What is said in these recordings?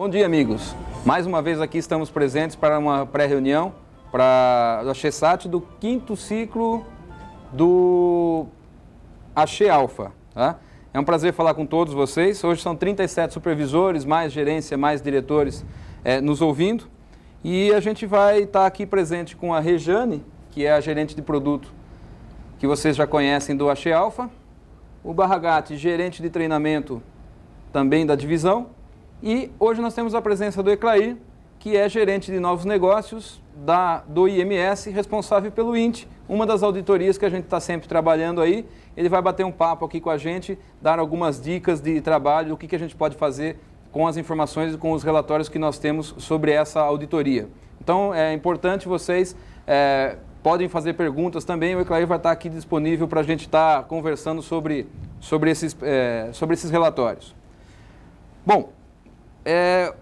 Bom dia, amigos. Mais uma vez aqui estamos presentes para uma pré-reunião para a AXESAT do 5º ciclo do AXE Alpha. Tá? É um prazer falar com todos vocês. Hoje são 37 supervisores, mais gerência, mais diretores nos ouvindo. E a gente vai estar aqui presente com a Rejane, que é a gerente de produto que vocês já conhecem do AXE Alpha, o Barragatti, gerente de treinamento também da divisão, e hoje nós temos a presença do Eclair, que é gerente de novos negócios do IMS, responsável pelo INT, uma das auditorias que a gente está sempre trabalhando aí. Ele vai bater um papo aqui com a gente, dar algumas dicas de trabalho, o que a gente pode fazer com as informações e com os relatórios que nós temos sobre essa auditoria. Então, é importante vocês podem fazer perguntas também, o Eclair vai estar aqui disponível para a gente estar conversando sobre esses relatórios. Bom,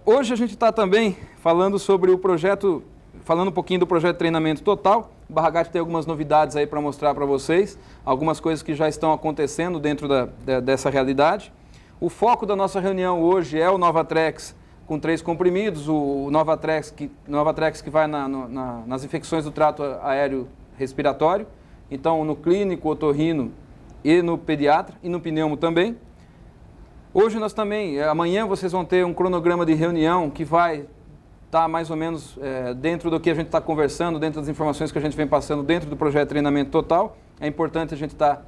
hoje a gente está também falando sobre o projeto, falando um pouquinho do projeto de treinamento total. O Barragatti tem algumas novidades aí para mostrar para vocês, algumas coisas que já estão acontecendo dentro dessa realidade. O foco da nossa reunião hoje é o Novatrex com 3 comprimidos, o Novatrex que vai nas infecções do trato aéreo respiratório, então no clínico, otorrino e no pediatra e no pneumo também. Hoje nós também, amanhã vocês vão ter um cronograma de reunião que vai estar mais ou menos dentro do que a gente está conversando, dentro das informações que a gente vem passando dentro do projeto de treinamento total. É importante a gente estar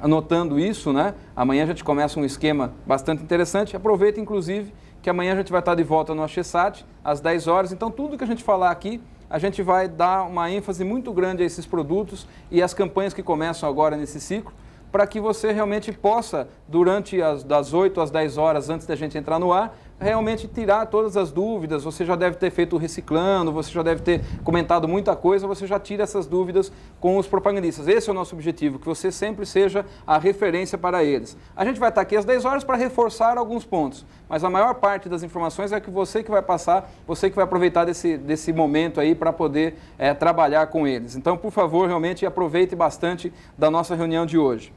anotando isso, né? Amanhã a gente começa um esquema bastante interessante. Aproveita, inclusive, que amanhã a gente vai estar de volta no AXESAT, às 10 horas. Então, tudo que a gente falar aqui, a gente vai dar uma ênfase muito grande a esses produtos e as campanhas que começam agora nesse ciclo, para que você realmente possa, durante das 8 às 10 horas antes da gente entrar no ar, realmente tirar todas as dúvidas. Você já deve ter feito o reciclando, você já deve ter comentado muita coisa, você já tira essas dúvidas com os propagandistas. Esse é o nosso objetivo, que você sempre seja a referência para eles. A gente vai estar aqui às 10 horas para reforçar alguns pontos, mas a maior parte das informações é que você que vai passar, você que vai aproveitar desse momento aí para poder trabalhar com eles. Então, por favor, realmente aproveite bastante da nossa reunião de hoje.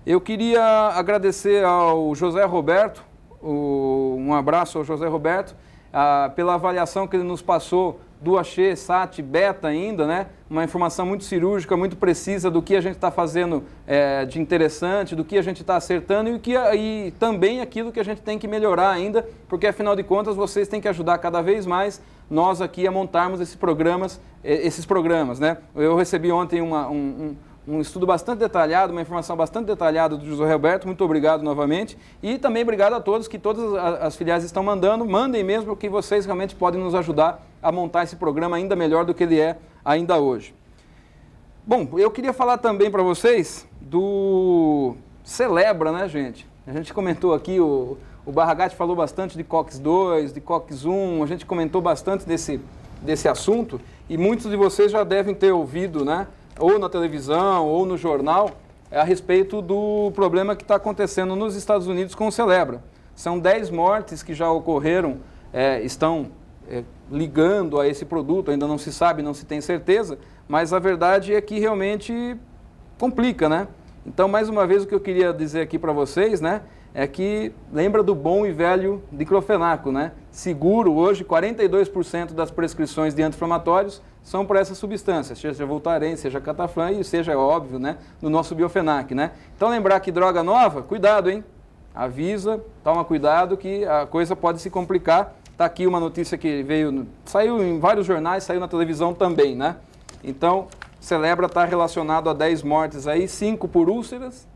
Eu queria agradecer ao José Roberto, um abraço ao José Roberto, pela avaliação que ele nos passou do AXE-SAT Beta ainda, né? Uma informação muito cirúrgica, muito precisa do que a gente está fazendo de interessante, do que a gente está acertando e também aquilo que a gente tem que melhorar ainda, porque afinal de contas vocês têm que ajudar cada vez mais nós aqui a montarmos esses programas, né? Eu recebi ontem um estudo bastante detalhado, uma informação bastante detalhada do José Roberto, muito obrigado novamente. E também obrigado a todos que todas as filiais estão mandando, mandem mesmo, porque vocês realmente podem nos ajudar a montar esse programa ainda melhor do que ele é ainda hoje. Bom, eu queria falar também para vocês do Celebra, né, gente? A gente comentou aqui, o Barragatti falou bastante de COX-2, de COX-1, a gente comentou bastante desse assunto e muitos de vocês já devem ter ouvido, né? Ou na televisão, ou no jornal, a respeito do problema que está acontecendo nos Estados Unidos com o Celebra. São 10 mortes que já ocorreram, estão ligando a esse produto, ainda não se sabe, não se tem certeza, mas a verdade é que realmente complica, né? Então, mais uma vez, o que eu queria dizer aqui para vocês, né, é que lembra do bom e velho diclofenaco, né? Seguro, hoje, 42% das prescrições de anti-inflamatórios são para essas substâncias, seja Voltaren, seja Cataflam e seja, óbvio, né, no nosso Biofenac, né? Então, lembrar que droga nova, cuidado, hein? Avisa, toma cuidado que a coisa pode se complicar. Está aqui uma notícia que saiu em vários jornais, saiu na televisão também, né? Então, Celebra está relacionado a 10 mortes aí, 5 por úlceras,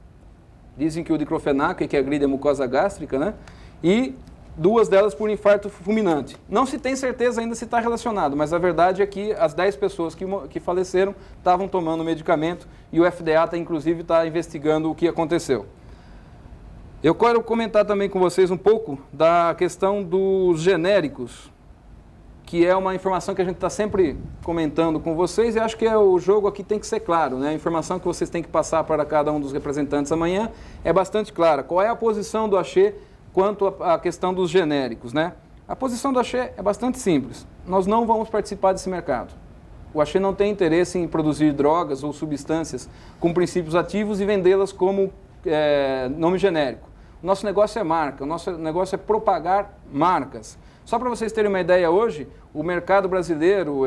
dizem que o diclofenaco é que agride a mucosa gástrica, né? E 2 delas por infarto fulminante. Não se tem certeza ainda se está relacionado, mas a verdade é que as 10 pessoas que faleceram estavam tomando medicamento e o FDA inclusive está investigando o que aconteceu. Eu quero comentar também com vocês um pouco da questão dos genéricos, que é uma informação que a gente está sempre comentando com vocês e acho que o jogo aqui tem que ser claro, né? A informação que vocês têm que passar para cada um dos representantes amanhã é bastante clara. Qual é a posição do AXE quanto à questão dos genéricos, né? A posição do AXE é bastante simples. Nós não vamos participar desse mercado. O AXE não tem interesse em produzir drogas ou substâncias com princípios ativos e vendê-las como nome genérico. Nosso negócio é marca, o nosso negócio é propagar marcas. Só para vocês terem uma ideia hoje, o mercado brasileiro,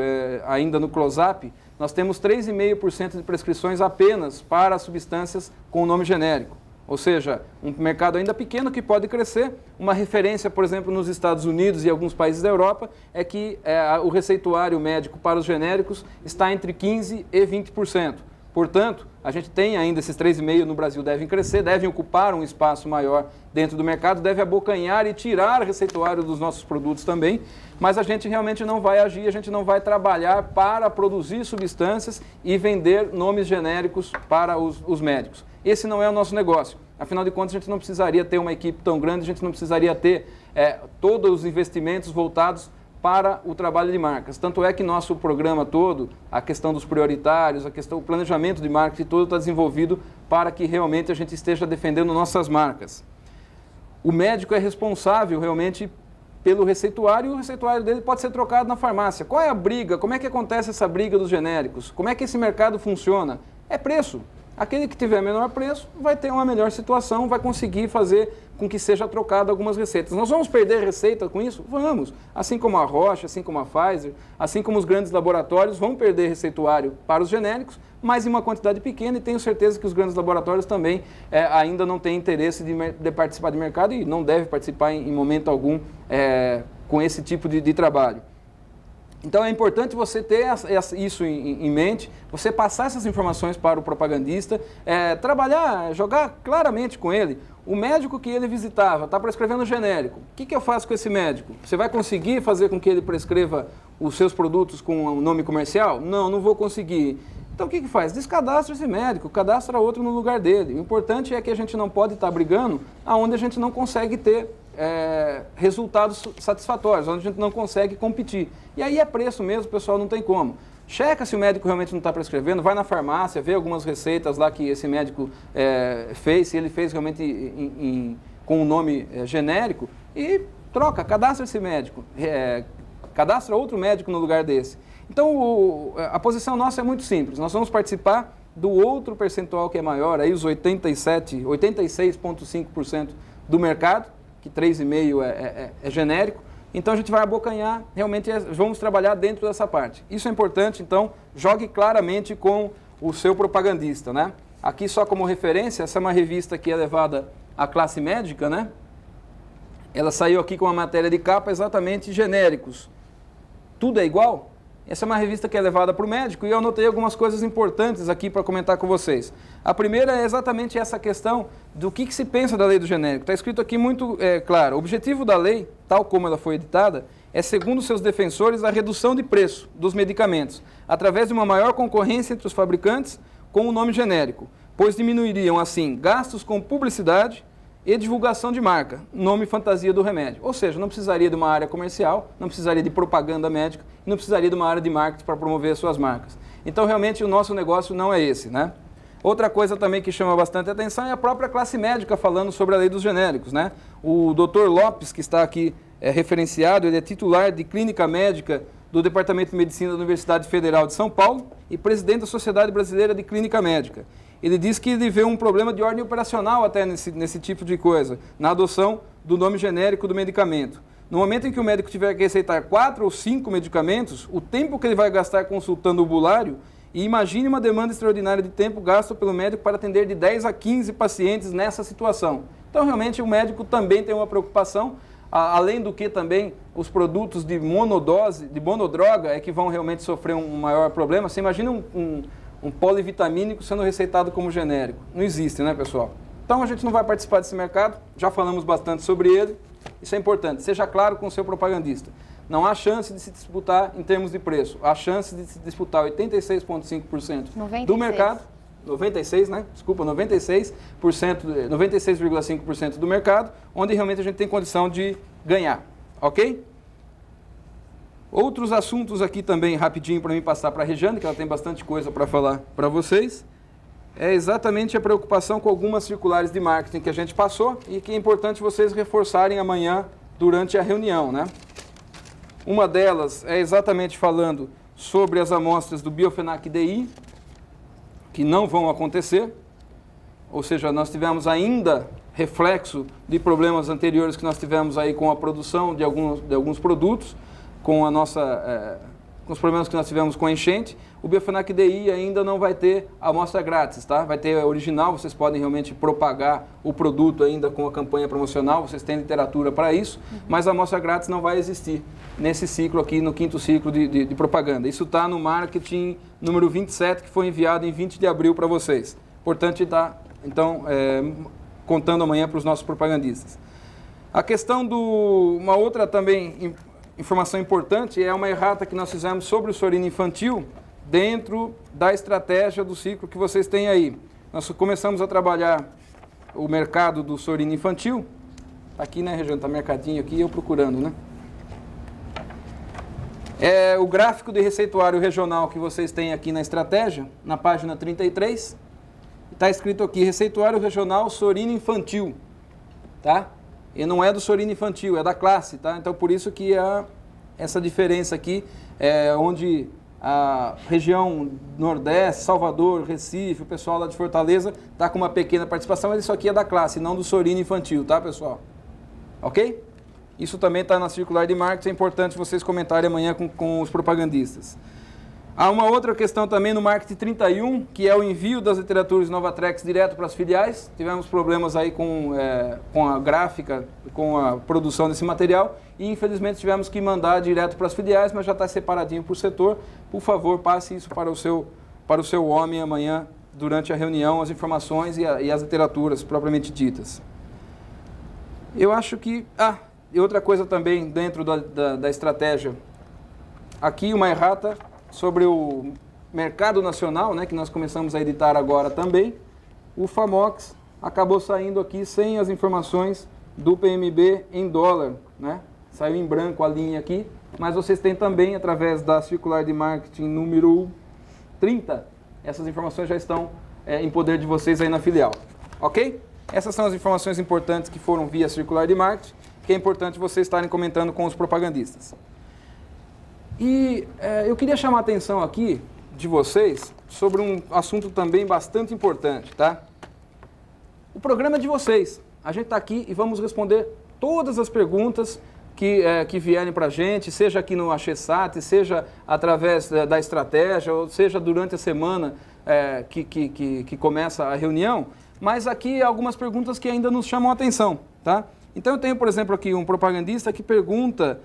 ainda no close-up, nós temos 3,5% de prescrições apenas para substâncias com nome genérico. Ou seja, um mercado ainda pequeno que pode crescer. Uma referência, por exemplo, nos Estados Unidos e alguns países da Europa, é que o receituário médico para os genéricos está entre 15% e 20%. Portanto, a gente tem ainda esses 3,5% no Brasil, devem crescer, devem ocupar um espaço maior dentro do mercado, deve abocanhar e tirar receituário dos nossos produtos também, mas a gente realmente não vai agir, a gente não vai trabalhar para produzir substâncias e vender nomes genéricos para os médicos. Esse não é o nosso negócio. Afinal de contas, a gente não precisaria ter uma equipe tão grande, a gente não precisaria ter todos os investimentos voltados para o trabalho de marcas. Tanto é que nosso programa todo, a questão dos prioritários, o planejamento de marketing todo está desenvolvido para que realmente a gente esteja defendendo nossas marcas. O médico é responsável realmente pelo receituário e o receituário dele pode ser trocado na farmácia. Qual é a briga? Como é que acontece essa briga dos genéricos? Como é que esse mercado funciona? É preço. Aquele que tiver menor preço vai ter uma melhor situação, vai conseguir fazer com que seja trocado algumas receitas. Nós vamos perder receita com isso? Vamos. Assim como a Roche, assim como a Pfizer, assim como os grandes laboratórios vão perder receituário para os genéricos, mas em uma quantidade pequena, e tenho certeza que os grandes laboratórios também ainda não têm interesse de participar de mercado e não devem participar em momento algum com esse tipo de trabalho. Então é importante você ter isso em mente, você passar essas informações para o propagandista, trabalhar, jogar claramente com ele. O médico que ele visitava está prescrevendo genérico. O que eu faço com esse médico? Você vai conseguir fazer com que ele prescreva os seus produtos com um nome comercial? Não, não vou conseguir. Então o que faz? Descadastra esse médico, cadastra outro no lugar dele. O importante é que a gente não pode estar brigando aonde a gente não consegue ter resultados satisfatórios, onde a gente não consegue competir. E aí é preço mesmo, pessoal, não tem como. Checa se o médico realmente não está prescrevendo, vai na farmácia, vê algumas receitas lá que esse médico fez, se ele fez realmente com um nome genérico, e troca, cadastra esse médico, cadastra outro médico no lugar desse. Então, a posição nossa é muito simples, nós vamos participar do outro percentual que é maior, aí os 86,5% do mercado, que 3,5% é genérico. Então a gente vai abocanhar, realmente vamos trabalhar dentro dessa parte. Isso é importante, então jogue claramente com o seu propagandista, né? Aqui só como referência, essa é uma revista que é levada à classe médica, né? Ela saiu aqui com uma matéria de capa exatamente genéricos. Tudo é igual? Essa é uma revista que é levada para o médico e eu anotei algumas coisas importantes aqui para comentar com vocês. A primeira é exatamente essa questão do que se pensa da lei do genérico. Está escrito aqui muito claro. O objetivo da lei, tal como ela foi editada, é, segundo seus defensores, a redução de preço dos medicamentos, através de uma maior concorrência entre os fabricantes com o nome genérico, pois diminuiriam, assim, gastos com publicidade e divulgação de marca, nome fantasia do remédio. Ou seja, não precisaria de uma área comercial, não precisaria de propaganda médica, não precisaria de uma área de marketing para promover as suas marcas. Então, realmente, o nosso negócio não é esse, né? Outra coisa também que chama bastante atenção é a própria classe médica falando sobre a lei dos genéricos, né? O Dr. Lopes, que está aqui referenciado, ele é titular de clínica médica do Departamento de Medicina da Universidade Federal de São Paulo e presidente da Sociedade Brasileira de Clínica Médica. Ele diz que ele vê um problema de ordem operacional até nesse tipo de coisa, na adoção do nome genérico do medicamento. No momento em que o médico tiver que receitar 4 ou 5 medicamentos, o tempo que ele vai gastar consultando o bulário, e imagine uma demanda extraordinária de tempo gasto pelo médico para atender de 10 a 15 pacientes nessa situação. Então, realmente, o médico também tem uma preocupação, além do que também os produtos de monodose, de monodroga, é que vão realmente sofrer um maior problema. Você imagina um polivitamínico sendo receitado como genérico. Não existe, né, pessoal? Então, a gente não vai participar desse mercado, já falamos bastante sobre ele. Isso é importante, seja claro com o seu propagandista. Não há chance de se disputar em termos de preço. Há chance de se disputar 86,5% do mercado. 96, né? Desculpa, 96,5% do mercado, onde realmente a gente tem condição de ganhar, ok? Outros assuntos aqui também, rapidinho, para mim passar para a Regiane, que ela tem bastante coisa para falar para vocês. É exatamente a preocupação com algumas circulares de marketing que a gente passou e que é importante vocês reforçarem amanhã durante a reunião, né? Uma delas é exatamente falando sobre as amostras do Biofenac DI, que não vão acontecer, ou seja, nós tivemos ainda reflexo de problemas anteriores que nós tivemos aí com a produção de alguns produtos, com com os problemas que nós tivemos com a enchente. O Biofenac DI ainda não vai ter amostra grátis, tá? Vai ter a original, vocês podem realmente propagar o produto ainda com a campanha promocional, vocês têm literatura para isso, mas a amostra grátis não vai existir nesse ciclo aqui, no 5º ciclo de propaganda. Isso está no marketing número 27, que foi enviado em 20 de abril para vocês. Importante estar, então, contando amanhã para os nossos propagandistas. A questão uma outra também informação importante é uma errata que nós fizemos sobre o sorino infantil dentro da estratégia do ciclo que vocês têm aí. Nós começamos a trabalhar o mercado do sorino infantil. Está aqui, né, Regiane? Está mercadinho aqui, eu procurando, né? É o gráfico de receituário regional que vocês têm aqui na estratégia, na página 33. Está escrito aqui, receituário regional sorino infantil, tá? E não é do sorino infantil, é da classe, tá? Então, por isso que há essa diferença aqui, onde a região Nordeste, Salvador, Recife, o pessoal lá de Fortaleza está com uma pequena participação, mas isso aqui é da classe, não do sorino infantil, tá, pessoal? Ok? Isso também está na circular de marketing, é importante vocês comentarem amanhã com os propagandistas. Há uma outra questão também no marketing 31, que é o envio das literaturas Novatrex direto para as filiais. Tivemos problemas aí com a gráfica, com a produção desse material e infelizmente tivemos que mandar direto para as filiais, mas já está separadinho por setor. Por favor, passe isso para o seu homem amanhã, durante a reunião, as informações e as literaturas propriamente ditas. Eu acho que... e outra coisa também dentro da estratégia. Aqui uma errata sobre o mercado nacional, né, que nós começamos a editar agora também. O FAMOX acabou saindo aqui sem as informações do PMB em dólar, né? Saiu em branco a linha aqui, mas vocês têm também, através da circular de marketing número 30, essas informações já estão em poder de vocês aí na filial, ok? Essas são as informações importantes que foram via circular de marketing, que é importante vocês estarem comentando com os propagandistas. E eu queria chamar a atenção aqui de vocês sobre um assunto também bastante importante, tá? O programa é de vocês. A gente está aqui e vamos responder todas as perguntas que vierem para a gente, seja aqui no AXESAT, seja através da estratégia, ou seja durante a semana que começa a reunião. Mas aqui algumas perguntas que ainda nos chamam a atenção, tá? Então eu tenho, por exemplo, aqui um propagandista que pergunta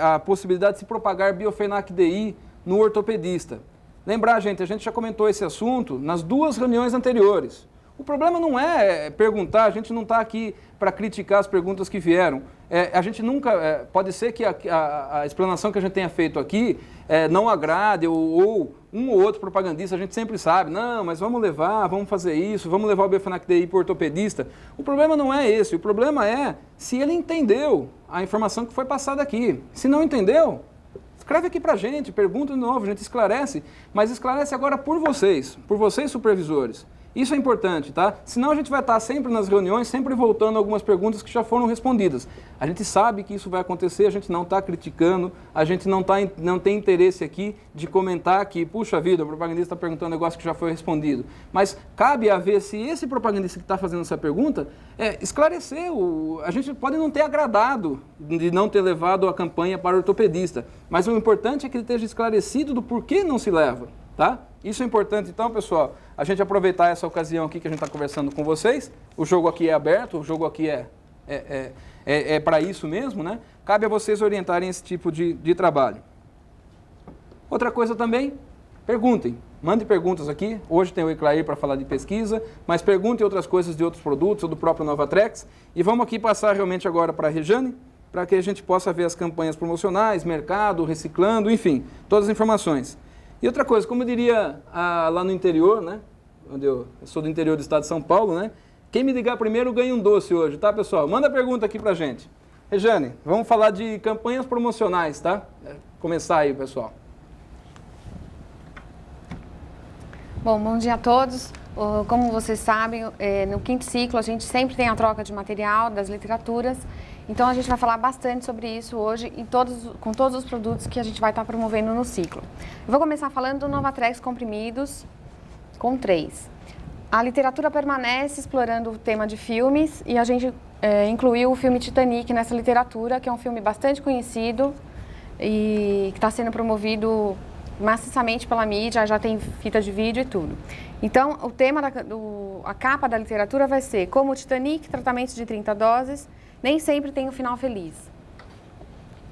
a possibilidade de se propagar Biofenac DI no ortopedista. Lembrar, gente, a gente já comentou esse assunto nas 2 reuniões anteriores. O problema não é perguntar, a gente não está aqui para criticar as perguntas que vieram. A gente nunca, pode ser que a explanação que a gente tenha feito aqui não agrade, ou um ou outro propagandista, a gente sempre sabe, não, mas vamos levar, vamos fazer isso, vamos levar o Biofenac DI para o ortopedista. O problema não é esse, o problema é se ele entendeu a informação que foi passada aqui. Se não entendeu, escreve aqui para a gente, pergunta de novo, a gente esclarece, mas esclarece agora por vocês supervisores. Isso é importante, tá? Senão a gente vai estar sempre nas reuniões, sempre voltando a algumas perguntas que já foram respondidas. A gente sabe que isso vai acontecer, a gente não está criticando, a gente não tem interesse aqui de comentar que, puxa vida, o propagandista está perguntando um negócio que já foi respondido. Mas cabe a ver se esse propagandista que está fazendo essa pergunta esclarecer. A gente pode não ter agradado de não ter levado a campanha para o ortopedista, mas o importante é que ele esteja esclarecido do porquê não se leva, tá? Isso é importante, então, pessoal, a gente aproveitar essa ocasião aqui que a gente está conversando com vocês. O jogo aqui é aberto, o jogo aqui é para isso mesmo, né? Cabe a vocês orientarem esse tipo de trabalho. Outra coisa também, perguntem. Mandem perguntas aqui. Hoje tem o Eclair para falar de pesquisa, mas perguntem outras coisas de outros produtos ou do próprio Novatrex. E vamos aqui passar realmente agora para a Regiane, para que a gente possa ver as campanhas promocionais, mercado, reciclando, enfim, todas as informações. E outra coisa, como eu diria lá no interior, né? Onde eu sou do interior do estado de São Paulo, né? Quem me ligar primeiro ganha um doce hoje, tá, pessoal? Manda pergunta aqui pra gente. Regiane, vamos falar de campanhas promocionais, tá? Começar aí, pessoal. Bom dia a todos. Como vocês sabem, no 5º ciclo a gente sempre tem a troca de material das literaturas. Então a gente vai falar bastante sobre isso hoje com todos os produtos que a gente vai estar promovendo no ciclo. Eu vou começar falando do Novatrex comprimidos com 3. A literatura permanece explorando o tema de filmes e a gente incluiu o filme Titanic nessa literatura, que é um filme bastante conhecido e que está sendo promovido maciçamente pela mídia, já tem fita de vídeo e tudo. Então, o tema, a capa da literatura vai ser: como o Titanic, tratamento de 30 doses, nem sempre tem um final feliz.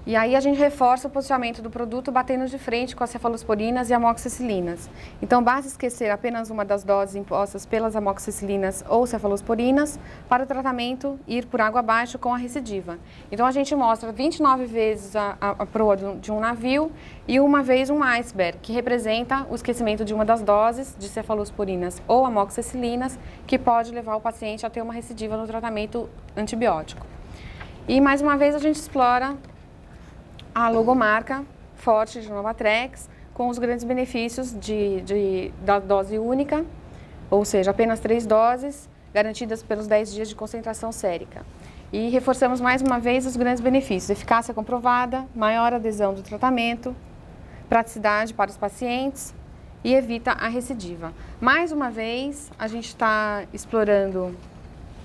E aí a gente reforça o posicionamento do produto batendo de frente com as cefalosporinas e amoxicilinas. Então, basta esquecer apenas uma das doses impostas pelas amoxicilinas ou cefalosporinas para o tratamento ir por água abaixo com a recidiva. Então, a gente mostra 29 vezes a proa de um navio e uma vez um iceberg, que representa o esquecimento de uma das doses de cefalosporinas ou amoxicilinas, que pode levar o paciente a ter uma recidiva no tratamento antibiótico. E, mais uma vez, a gente explora a logomarca forte de Novatrex, com os grandes benefícios da dose única, ou seja, apenas 3 doses, garantidas pelos 10 dias de concentração sérica. E reforçamos mais uma vez os grandes benefícios: eficácia comprovada, maior adesão do tratamento, praticidade para os pacientes e evita a recidiva. Mais uma vez, a gente está explorando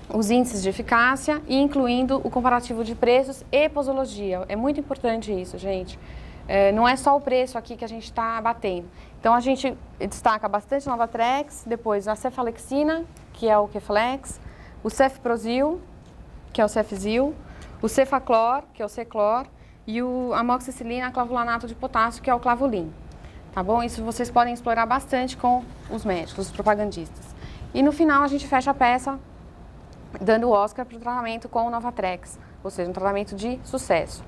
os índices de eficácia e incluindo o comparativo de preços e posologia. É muito importante isso, gente. Não é só o preço aqui que a gente está batendo. Então, a gente destaca bastante Novatrex, depois a cefalexina, que é o Keflex, o Cefprozil, que é o Cefzil, o Cefaclor, que é o Ceclor, e a amoxicilina clavulanato de potássio, que é o Clavulin. Tá bom? Isso vocês podem explorar bastante com os médicos, os propagandistas. E no final, a gente fecha a peça dando o Oscar para o tratamento com o Novatrex, ou seja, um tratamento de sucesso.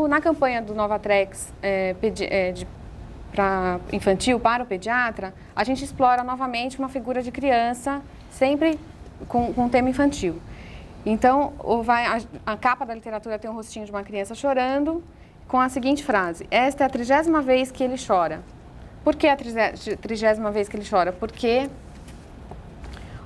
Na campanha do Novatrex para infantil para o pediatra, a gente explora novamente uma figura de criança, sempre com tema infantil. Então, a capa da literatura tem um rostinho de uma criança chorando, com a seguinte frase: esta é a 30ª vez que ele chora. Por que a 30ª vez que ele chora? Porque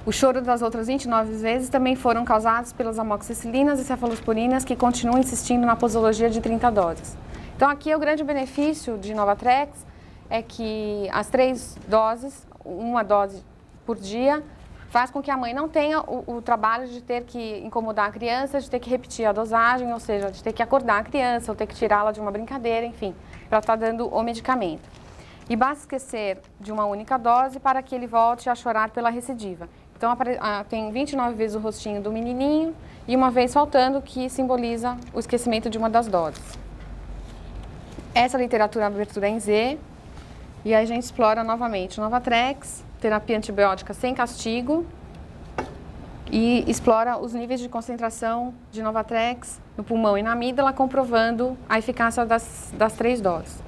o choro das outras 29 vezes também foram causados pelas amoxicilinas e cefalosporinas, que continuam insistindo na posologia de 30 doses. Então, aqui o grande benefício de Novatrex é que as 3 doses, uma dose por dia, faz com que a mãe não tenha o trabalho de ter que incomodar a criança, de ter que repetir a dosagem, ou seja, de ter que acordar a criança, ou ter que tirá-la de uma brincadeira, enfim, para estar dando o medicamento. E basta esquecer de uma única dose para que ele volte a chorar pela recidiva. Então, tem 29 vezes o rostinho do menininho e uma vez faltando, que simboliza o esquecimento de uma das doses. Essa literatura abertura em Z. E aí a gente explora novamente Novatrex, terapia antibiótica sem castigo, e explora os níveis de concentração de Novatrex no pulmão e na amígdala, comprovando a eficácia das 3 doses,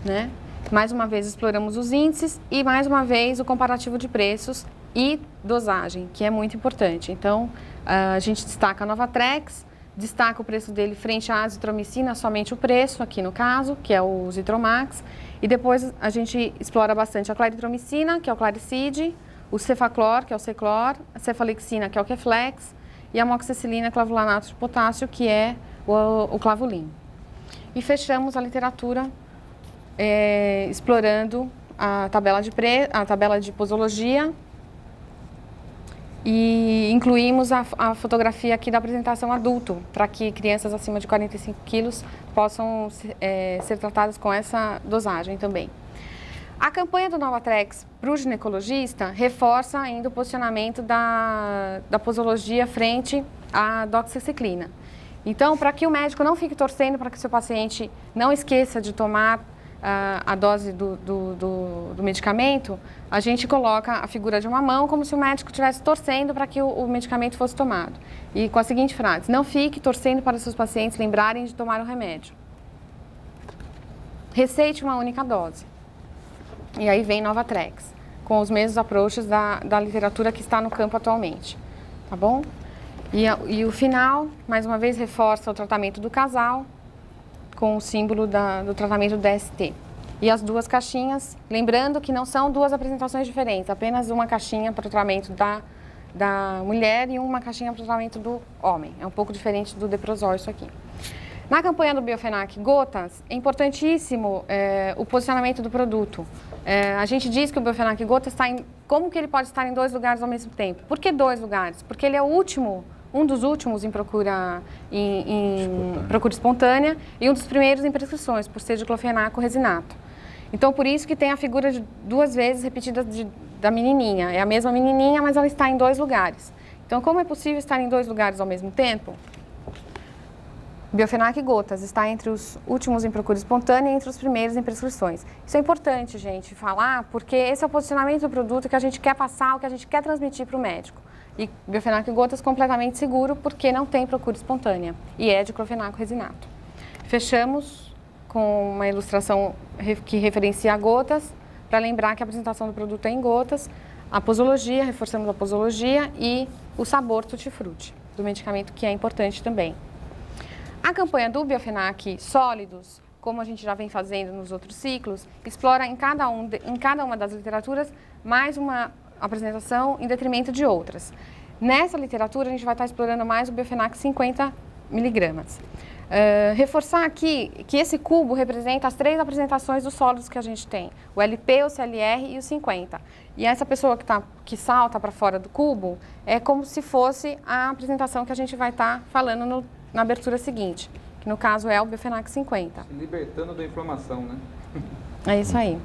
né? Mais uma vez exploramos os índices e mais uma vez o comparativo de preços e dosagem, que é muito importante. Então, a gente destaca a Novatrex, destaca o preço dele frente à azitromicina, somente o preço aqui no caso, que é o Zitromax, e depois a gente explora bastante a claritromicina, que é o Claricid, o Cefaclor, que é o Ceclor, a cefalexina, que é o Keflex, e a amoxicilina clavulanato de potássio, que é o Clavulin. E fechamos a literatura explorando a tabela de posologia, e incluímos a fotografia aqui da apresentação adulto, para que crianças acima de 45 quilos possam ser tratadas com essa dosagem também. A campanha do Novatrex para o ginecologista reforça ainda o posicionamento da posologia frente à doxiciclina. Então, para que o médico não fique torcendo para que o seu paciente não esqueça de tomar a dose do medicamento, a gente coloca a figura de uma mão como se o médico estivesse torcendo para que o medicamento fosse tomado. E com a seguinte frase: não fique torcendo para os seus pacientes lembrarem de tomar o remédio. Receite uma única dose. E aí vem Novatrex, com os mesmos approaches da literatura que está no campo atualmente. Tá bom? E o final, mais uma vez, reforça o tratamento do casal, com o símbolo do tratamento DST. E as 2 caixinhas, lembrando que não são 2 apresentações diferentes, apenas uma caixinha para o tratamento da mulher e uma caixinha para o tratamento do homem. É um pouco diferente do Deprosol isso aqui. Na campanha do Biofenac Gotas, é importantíssimo o posicionamento do produto. A gente diz que o Biofenac gota está em... Como que ele pode estar em 2 lugares ao mesmo tempo? Por que 2 lugares? Porque ele é um dos últimos em procura espontânea e um dos primeiros em prescrições, por ser diclofenaco resinato. Então, por isso que tem a figura de 2 vezes repetida da menininha. É a mesma menininha, mas ela está em 2 lugares. Então, como é possível estar em 2 lugares ao mesmo tempo? Biofenac gotas está entre os últimos em procura espontânea e entre os primeiros em prescrições. Isso é importante, gente, falar, porque esse é o posicionamento do produto que a gente quer passar, o que a gente quer transmitir para o médico. E Biofenac gotas completamente seguro, porque não tem procura espontânea e é diclofenaco resinato. Fechamos com uma ilustração que referencia gotas, para lembrar que a apresentação do produto é em gotas, a posologia, reforçamos a posologia e o sabor tutti-frutti do medicamento, que é importante também. A campanha do Biofenac sólidos, como a gente já vem fazendo nos outros ciclos, explora em cada uma das literaturas mais uma apresentação em detrimento de outras. Nessa literatura, a gente vai estar explorando mais o Biofenac 50 miligramas. Reforçar aqui que esse cubo representa as 3 apresentações dos sólidos que a gente tem, o LP, o CLR e o 50. E essa pessoa que salta para fora do cubo é como se fosse a apresentação que a gente vai estar falando na abertura seguinte, que no caso é o Biofenac 50. Se libertando da inflamação, né? É isso aí.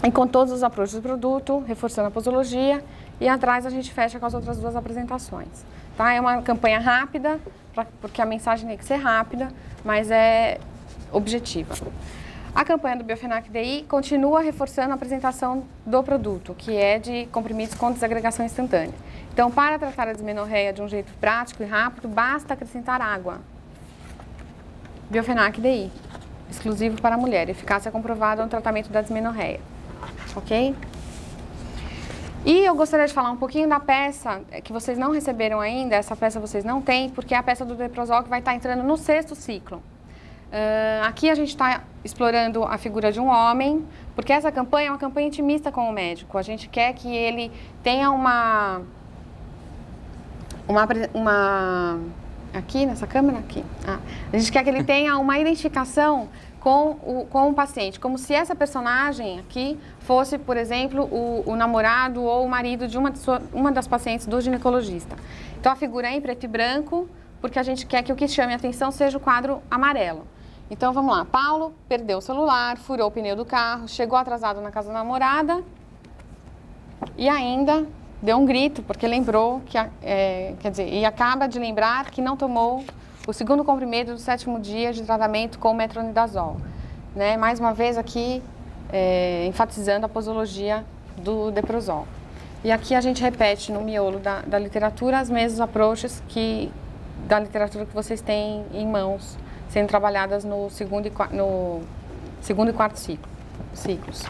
E com todos os approaches do produto, reforçando a posologia, e atrás a gente fecha com as outras 2 apresentações. Tá? É uma campanha rápida, porque a mensagem tem que ser rápida, mas é objetiva. A campanha do Biofenac DI continua reforçando a apresentação do produto, que é de comprimidos com desagregação instantânea. Então, para tratar a dismenorreia de um jeito prático e rápido, basta acrescentar água. Biofenac DI, exclusivo para a mulher, eficácia comprovada no tratamento da dismenorreia. Ok? E eu gostaria de falar um pouquinho da peça que vocês não receberam ainda, essa peça vocês não têm, porque é a peça do Deprosol que vai estar entrando no 6º ciclo. Aqui a gente está explorando a figura de um homem, porque essa campanha é uma campanha intimista com o médico. A gente quer que ele tenha aqui nessa câmera, aqui. A gente quer que ele tenha uma identificação com o paciente, como se essa personagem aqui fosse, por exemplo, o namorado ou o marido de uma das pacientes do ginecologista. Então a figura é em preto e branco, porque a gente quer que o que chame a atenção seja o quadro amarelo. Então vamos lá, Paulo perdeu o celular, furou o pneu do carro, chegou atrasado na casa da namorada e ainda deu um grito, porque lembrou que, e acaba de lembrar que não tomou o 2º comprimido do 7º dia de tratamento com metronidazol. Né? Mais uma vez aqui, enfatizando a posologia do Deprosol. E aqui a gente repete no miolo da literatura as mesmas approaches da literatura que vocês têm em mãos, sendo trabalhadas no segundo e quarto ciclos.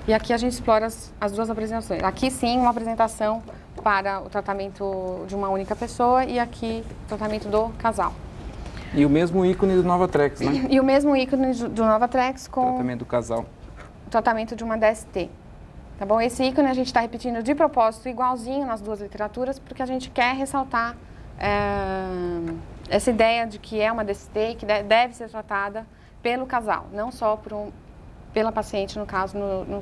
E aqui a gente explora as 2 apresentações. Aqui sim, uma apresentação para o tratamento de uma única pessoa e aqui o tratamento do casal. E o mesmo ícone do Novatrex, né? E o mesmo ícone do Novatrex com tratamento do casal. O tratamento de uma DST. Tá bom? Esse ícone a gente está repetindo de propósito igualzinho nas 2 literaturas, porque a gente quer ressaltar essa ideia de que é uma DST que deve ser tratada pelo casal, não só pela paciente, no caso, no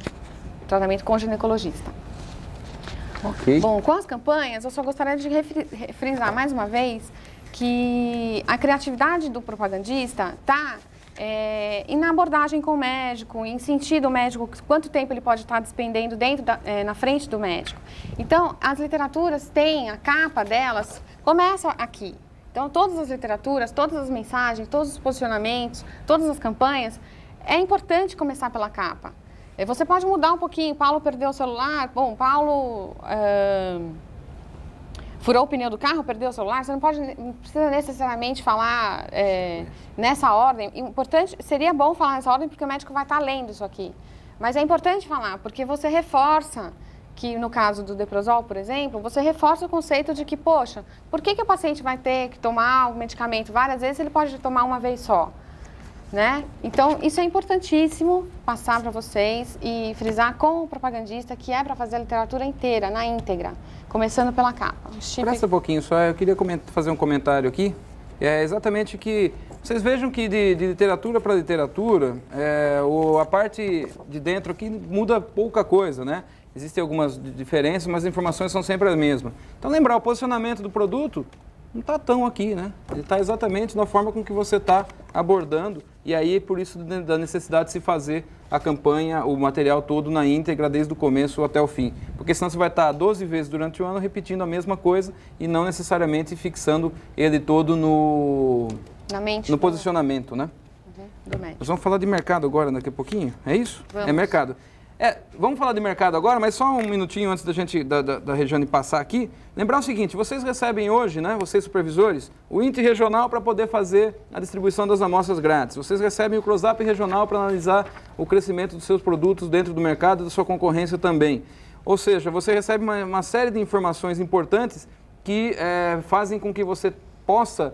tratamento com ginecologista. Ok. Bom, com as campanhas, eu só gostaria de frisar mais uma vez que a criatividade do propagandista está na abordagem com o médico, em sentir o médico, quanto tempo ele pode estar despendendo na frente do médico. Então, as literaturas têm, a capa delas começa aqui. Então, todas as literaturas, todas as mensagens, todos os posicionamentos, todas as campanhas, é importante começar pela capa. Você pode mudar um pouquinho, Paulo perdeu o celular, bom, Paulo furou o pneu do carro, perdeu o celular, você não precisa necessariamente falar nessa ordem. Seria bom falar nessa ordem porque o médico vai estar lendo isso aqui. Mas é importante falar, porque você reforça que no caso do Deprosol, por exemplo, você reforça o conceito de que, poxa, por que o paciente vai ter que tomar o medicamento várias vezes se ele pode tomar uma vez só? Né? Então, isso é importantíssimo passar para vocês e frisar com o propagandista que é para fazer a literatura inteira, na íntegra, começando pela capa. Presta um pouquinho só, eu queria fazer um comentário aqui. É exatamente que Vocês vejam que de literatura para literatura, a parte de dentro aqui muda pouca coisa, né? Existem algumas diferenças, mas as informações são sempre as mesmas. Então, lembrar, o posicionamento do produto não está tão aqui, né? Ele está exatamente na forma com que você está abordando, e aí por isso da necessidade de se fazer a campanha, o material todo na íntegra, desde o começo até o fim. Porque senão você vai estar 12 vezes durante o ano repetindo a mesma coisa e não necessariamente fixando ele todo no posicionamento, né? Do médico. Nós vamos falar de mercado agora, daqui a pouquinho, é isso? Vamos. É mercado. Vamos falar de mercado agora, mas só um minutinho antes da Regiane passar aqui. Lembrar o seguinte, vocês recebem hoje, né, vocês supervisores, o INTE regional para poder fazer a distribuição das amostras grátis. Vocês recebem o CROSAP regional para analisar o crescimento dos seus produtos dentro do mercado e da sua concorrência também. Ou seja, você recebe uma série de informações importantes que fazem com que você possa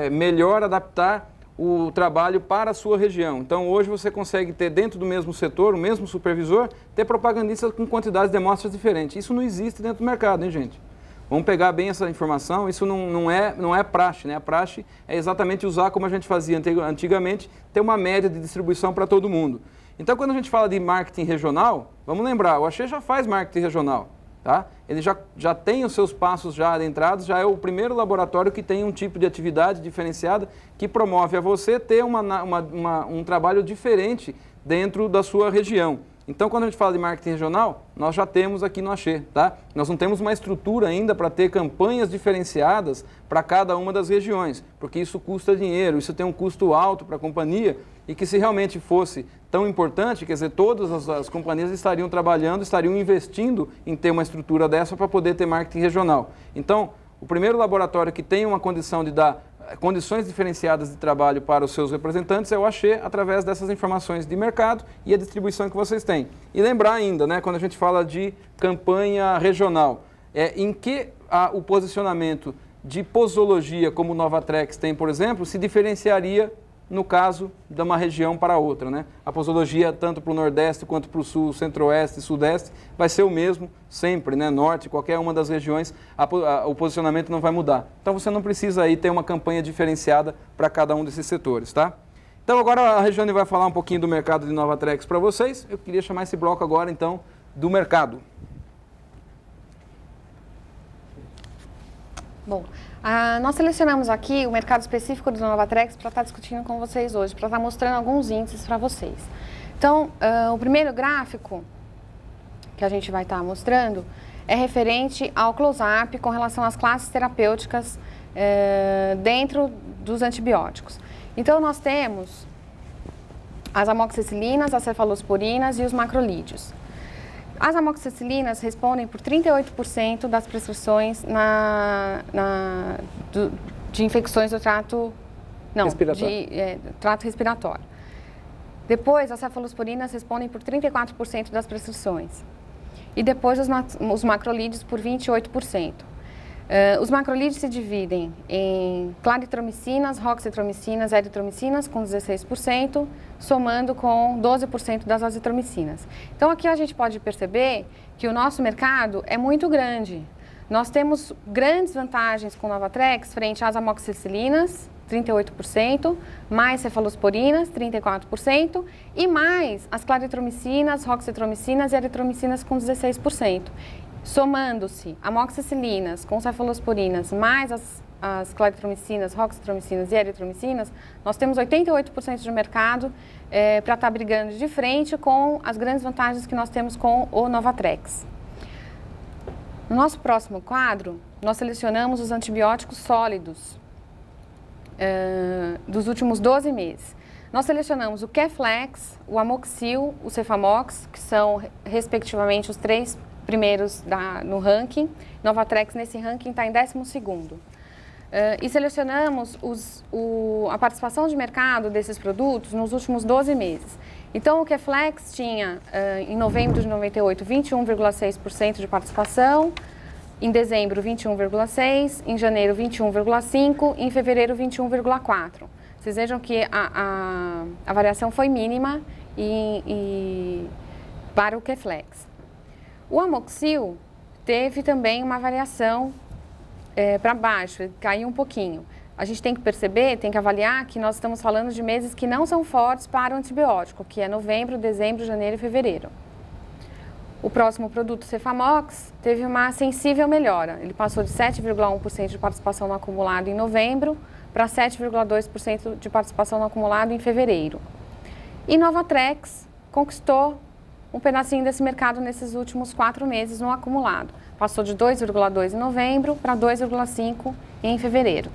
melhor adaptar o trabalho para a sua região. Então, hoje você consegue ter dentro do mesmo setor, o mesmo supervisor, ter propagandistas com quantidades de amostras diferentes. Isso não existe dentro do mercado, hein, gente? Vamos pegar bem essa informação, isso não é praxe, né? A praxe é exatamente usar como a gente fazia antigamente, ter uma média de distribuição para todo mundo. Então, quando a gente fala de marketing regional, vamos lembrar, o Axê já faz marketing regional. Tá? Ele já tem os seus passos já adentrados, já é o primeiro laboratório que tem um tipo de atividade diferenciada que promove a você ter um trabalho diferente dentro da sua região. Então, quando a gente fala de marketing regional, nós já temos aqui no Axê, tá? Nós não temos uma estrutura ainda para ter campanhas diferenciadas para cada uma das regiões, porque isso custa dinheiro, isso tem um custo alto para a companhia, e que se realmente fosse tão importante, quer dizer, todas as companhias estariam trabalhando, estariam investindo em ter uma estrutura dessa para poder ter marketing regional. Então, o primeiro laboratório que tem uma condição de dar condições diferenciadas de trabalho para os seus representantes é o Axê, através dessas informações de mercado e a distribuição que vocês têm. E lembrar ainda, né, quando a gente fala de campanha regional, em que o posicionamento de posologia, como o Novatrex tem, por exemplo, se diferenciaria no caso de uma região para outra, né? A posologia, tanto para o Nordeste quanto para o Sul, Centro-Oeste e Sudeste, vai ser o mesmo sempre, né? Norte, qualquer uma das regiões, o posicionamento não vai mudar. Então, você não precisa aí ter uma campanha diferenciada para cada um desses setores, tá? Então, agora a Regiane vai falar um pouquinho do mercado de Novatrex para vocês. Eu queria chamar esse bloco agora, então, do mercado. Bom, nós selecionamos aqui o mercado específico do Novatrex para estar discutindo com vocês hoje, para estar mostrando alguns índices para vocês. Então, o primeiro gráfico que a gente vai estar mostrando é referente ao close-up com relação às classes terapêuticas dentro dos antibióticos. Então, nós temos as amoxicilinas, as cefalosporinas e os macrolídeos. As amoxicilinas respondem por 38% das prescrições de infecções do trato respiratório. Depois, as cefalosporinas respondem por 34% das prescrições. E depois, os macrolídeos por 28%. Os macrolídeos se dividem em claritromicinas, roxitromicinas, eritromicinas, com 16%, somando com 12% das azitromicinas. Então, aqui a gente pode perceber que o nosso mercado é muito grande. Nós temos grandes vantagens com o Novatrex frente às amoxicilinas, 38%, mais cefalosporinas, 34%, e mais as claritromicinas, roxitromicinas e eritromicinas com 16%. Somando-se amoxicilinas com cefalosporinas mais as claritromicinas, roxitromicinas e eritromicinas, nós temos 88% de mercado para estar brigando de frente com as grandes vantagens que nós temos com o Novatrex. No nosso próximo quadro, nós selecionamos os antibióticos sólidos dos últimos 12 meses. Nós selecionamos o Keflex, o Amoxil, o Cefamox, que são respectivamente os 3 primeiros no ranking. Novatrex nesse ranking está em 12º. E selecionamos a participação de mercado desses produtos nos últimos 12 meses. Então, o Keflex tinha, em novembro de 98, 21,6% de participação, em dezembro, 21,6%, em janeiro, 21,5% e em fevereiro, 21,4%. Vocês vejam que a variação foi mínima para o Keflex. O Amoxil teve também uma variação para baixo, caiu um pouquinho. a gente tem que perceber, tem que avaliar que nós estamos falando de meses que não são fortes para o antibiótico, que é novembro, dezembro, janeiro e fevereiro. O próximo produto, Cefamox, teve uma sensível melhora. Ele passou de 7,1% de participação no acumulado em novembro para 7,2% de participação no acumulado em fevereiro. E Novatrex conquistou um pedacinho desse mercado nesses últimos 4 meses no acumulado. Passou de 2,2% em novembro para 2,5% em fevereiro.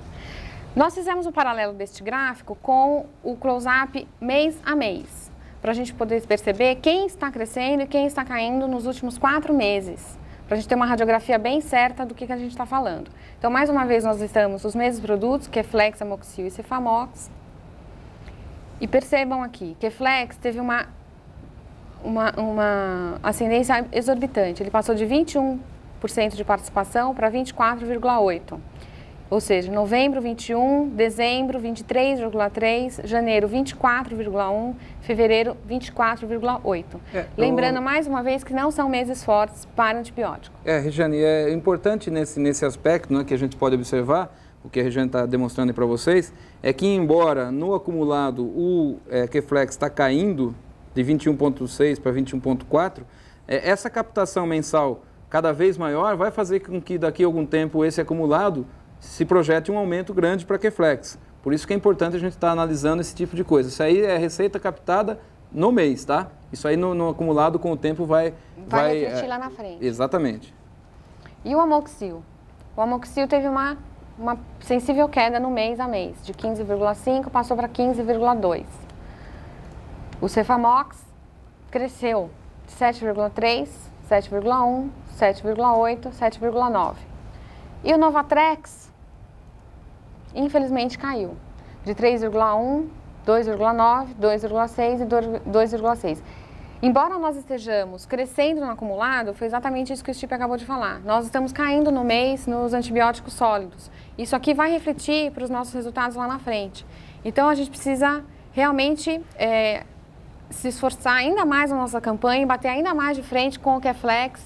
Nós fizemos um paralelo deste gráfico com o close-up mês a mês, para a gente poder perceber quem está crescendo e quem está caindo nos últimos 4 meses, para a gente ter uma radiografia bem certa do que a gente está falando. Então, mais uma vez, nós listamos os mesmos produtos, Keflex, Amoxil e Cefamox. E percebam aqui, Keflex teve uma ascendência exorbitante. Ele passou de 21% de participação para 24,8%. Ou seja, novembro 21, dezembro 23,3, janeiro 24,1, fevereiro 24,8. Lembrando mais uma vez que não são meses fortes para antibiótico. Regiane, é importante nesse aspecto, né, que a gente pode observar, o que a Regiane está demonstrando para vocês, é que embora no acumulado o Keflex está caindo de 21,6 para 21,4, essa captação mensal cada vez maior vai fazer com que daqui a algum tempo esse acumulado se projete um aumento grande para a Keflex. Por isso que é importante a gente estar analisando esse tipo de coisa. Isso aí é receita captada no mês, tá? Isso aí no acumulado com o tempo vai refletir lá na frente. Exatamente. E o Amoxil? O Amoxil teve uma sensível queda no mês a mês, de 15,5 passou para 15,2. O Cefamox cresceu de 7,3, 7,1, 7,8, 7,9. E o Novatrex, infelizmente, caiu de 3,1, 2,9, 2,6 e 2,6. Embora nós estejamos crescendo no acumulado, foi exatamente isso que o Stipe acabou de falar. Nós estamos caindo no mês nos antibióticos sólidos. Isso aqui vai refletir para os nossos resultados lá na frente. Então, a gente precisa realmente se esforçar ainda mais na nossa campanha e bater ainda mais de frente com o Keflex,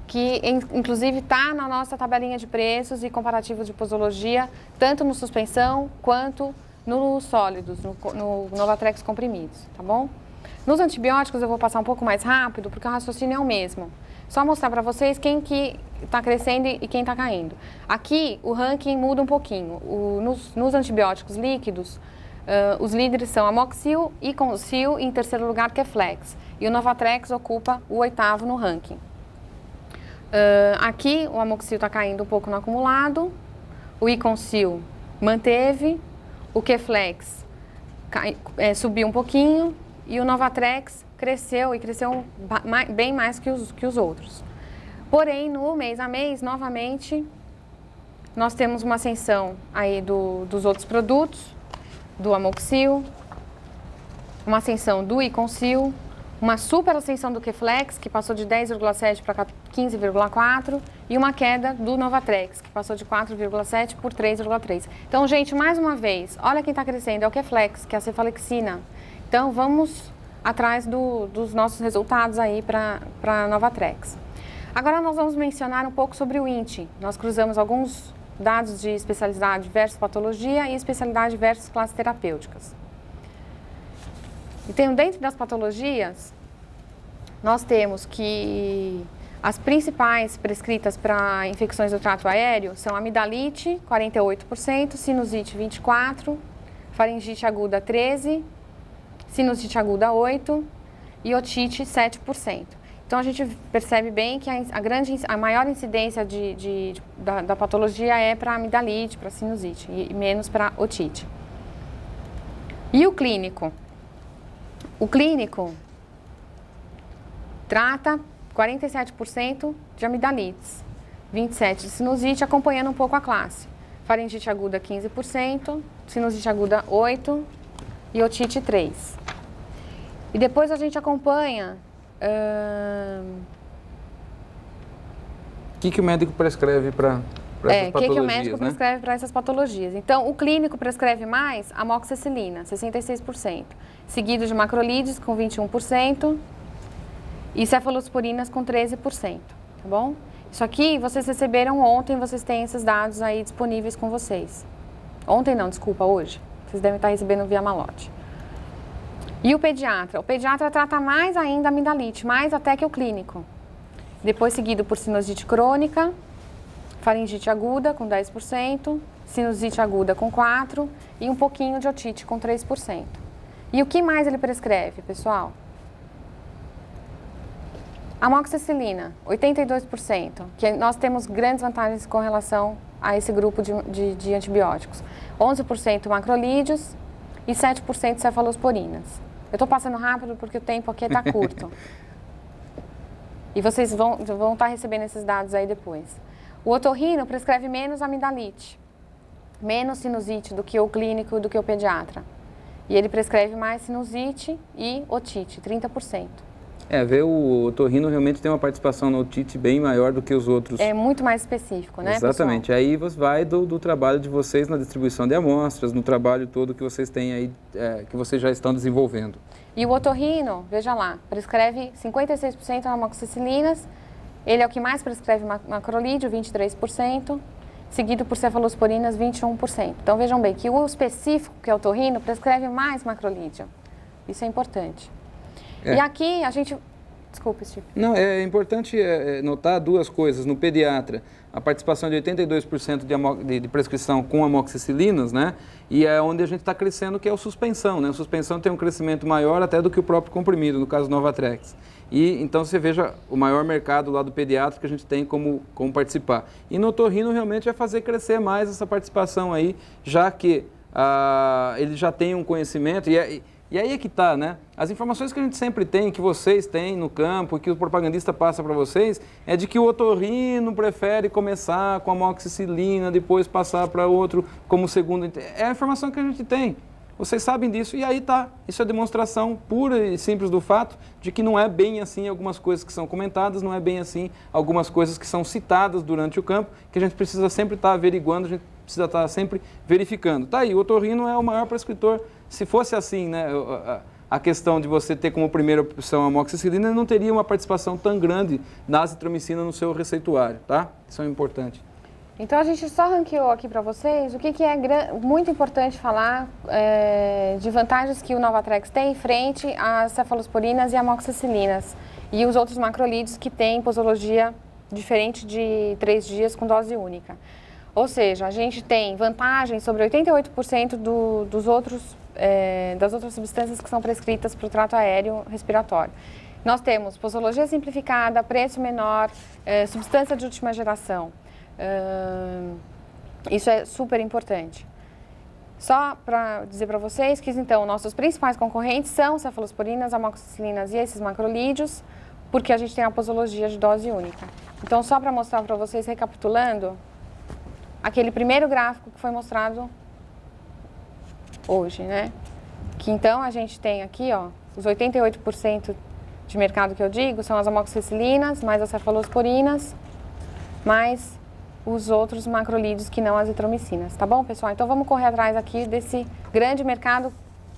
que inclusive está na nossa tabelinha de preços e comparativo de posologia, tanto no suspensão quanto nos sólidos, no Novatrex comprimidos, tá bom? Nos antibióticos eu vou passar um pouco mais rápido, porque o raciocínio é o mesmo. Só mostrar para vocês quem que está crescendo e quem está caindo. Aqui o ranking muda um pouquinho. Nos antibióticos líquidos, os líderes são Amoxil, Iconsil e em terceiro lugar Keflex. E o Novatrex ocupa o 8º no ranking. Aqui o Amoxil está caindo um pouco no acumulado, o Iconsil manteve, o Keflex subiu um pouquinho e o Novatrex cresceu bem mais que os outros. Porém, no mês a mês, novamente, nós temos uma ascensão aí dos outros produtos, do Amoxil, uma ascensão do Iconsil, uma super ascensão do Keflex, que passou de 10,7 para 15,4, e uma queda do Novatrex, que passou de 4,7 por 3,3. Então, gente, mais uma vez, olha quem está crescendo, é o Keflex, que é a cefalexina. Então, vamos atrás dos nossos resultados aí para a Novatrex. Agora, nós vamos mencionar um pouco sobre o INTI. Nós cruzamos alguns dados de especialidade versus patologia e especialidade versus classes terapêuticas. Então, dentro das patologias, nós temos que as principais prescritas para infecções do trato aéreo são amidalite, 48%, sinusite, 24%, faringite aguda, 13%, sinusite aguda, 8% e otite, 7%. Então, a gente percebe bem que a maior incidência da patologia é para amidalite, para sinusite e menos para otite. E o clínico? O clínico trata 47% de amidalites, 27% de sinusite, acompanhando um pouco a classe. Faringite aguda, 15%, sinusite aguda, 8% e otite, 3%. E depois a gente acompanha... O que o médico prescreve para essas patologias, que o médico prescreve para essas patologias? Então, o clínico prescreve mais amoxicilina, 66%, seguido de macrolides com 21% e cefalosporinas com 13%, tá bom? Isso aqui vocês receberam ontem, vocês têm esses dados aí disponíveis com vocês. Ontem não, desculpa, hoje. Vocês devem estar recebendo via malote. E o pediatra trata mais ainda a amidalite, mais até que o clínico. Depois seguido por sinusite crônica, faringite aguda com 10%, sinusite aguda com 4% e um pouquinho de otite com 3%. E o que mais ele prescreve, pessoal? Amoxicilina, 82%, que nós temos grandes vantagens com relação a esse grupo de antibióticos. 11% macrolídeos e 7% cefalosporinas. Eu estou passando rápido porque o tempo aqui está curto. E vocês vão estar recebendo esses dados aí depois. O otorrino prescreve menos amidalite, menos sinusite do que o clínico, do que o pediatra. E ele prescreve mais sinusite e otite, 30%. Ver o otorrino realmente tem uma participação no otite bem maior do que os outros. É muito mais específico, né, Exatamente. pessoal? Aí vai do trabalho de vocês na distribuição de amostras, no trabalho todo que vocês têm aí, que vocês já estão desenvolvendo. E o otorrino, veja lá, prescreve 56% amoxicilinas, ele é o que mais prescreve macrolídeo, 23%, seguido por cefalosporinas, 21%. Então vejam bem que o específico, que é o otorrino, prescreve mais macrolídeo. Isso é importante. E aqui a gente... Desculpa, Steve. Não, é importante notar duas coisas. No pediatra, a participação de 82% de prescrição com amoxicilinas, né? E é onde a gente está crescendo, que é o suspensão, né? A suspensão tem um crescimento maior até do que o próprio comprimido, no caso do Novatrex. E então você veja o maior mercado lá do pediatra que a gente tem como participar. E no otorrino realmente é fazer crescer mais essa participação aí, já que ele já tem um conhecimento e aí é que está, né? As informações que a gente sempre tem, que vocês têm no campo, que o propagandista passa para vocês, é de que o otorrino prefere começar com a amoxicilina, depois passar para outro como segundo. É a informação que a gente tem. Vocês sabem disso e aí tá. Isso é demonstração pura e simples do fato de que não é bem assim algumas coisas que são comentadas, não é bem assim algumas coisas que são citadas durante o campo, que a gente precisa sempre estar averiguando, a gente precisa estar sempre verificando. Tá aí, o otorrino é o maior prescritor. Se fosse assim, né, a questão de você ter como primeira opção a amoxicilina, não teria uma participação tão grande da azitromicina no seu receituário, tá? Isso é importante. Então a gente só ranqueou aqui para vocês o que é muito importante falar de vantagens que o Novatrex tem frente às cefalosporinas e amoxicilinas e os outros macrolídeos que têm posologia diferente de 3 dias com dose única. Ou seja, a gente tem vantagem sobre 88% das outras substâncias que são prescritas para o trato aéreo respiratório. Nós temos posologia simplificada, preço menor, substância de última geração. Isso é super importante. Só para dizer para vocês que, então, nossos principais concorrentes são cefalosporinas, amoxicilinas e esses macrolídeos, porque a gente tem a posologia de dose única. Então, só para mostrar para vocês, recapitulando, aquele primeiro gráfico que foi mostrado hoje, né? Que então a gente tem aqui, ó, os 88% de mercado que eu digo são as amoxicilinas, mais as cefalosporinas, mais os outros macrolídeos que não as azitromicinas, tá bom, pessoal? Então vamos correr atrás aqui desse grande mercado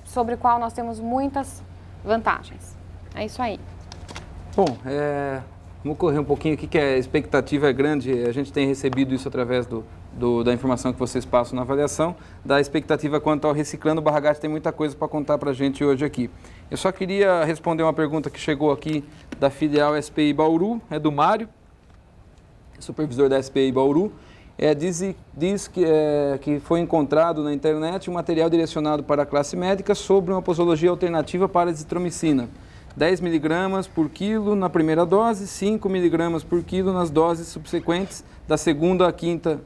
sobre o qual nós temos muitas vantagens. É isso aí. Bom, vamos correr um pouquinho aqui, que a expectativa é grande, a gente tem recebido isso através da informação que vocês passam na avaliação, da expectativa quanto ao Reciclando. O Barragatti tem muita coisa para contar para a gente hoje aqui. Eu só queria responder uma pergunta que chegou aqui da filial SPI Bauru, é do Mário, supervisor da SPI Bauru. Diz que foi encontrado na internet um material direcionado para a classe médica sobre uma posologia alternativa para a azitromicina. 10 mg por quilo na primeira dose, 5 mg por quilo nas doses subsequentes da segunda à quinta.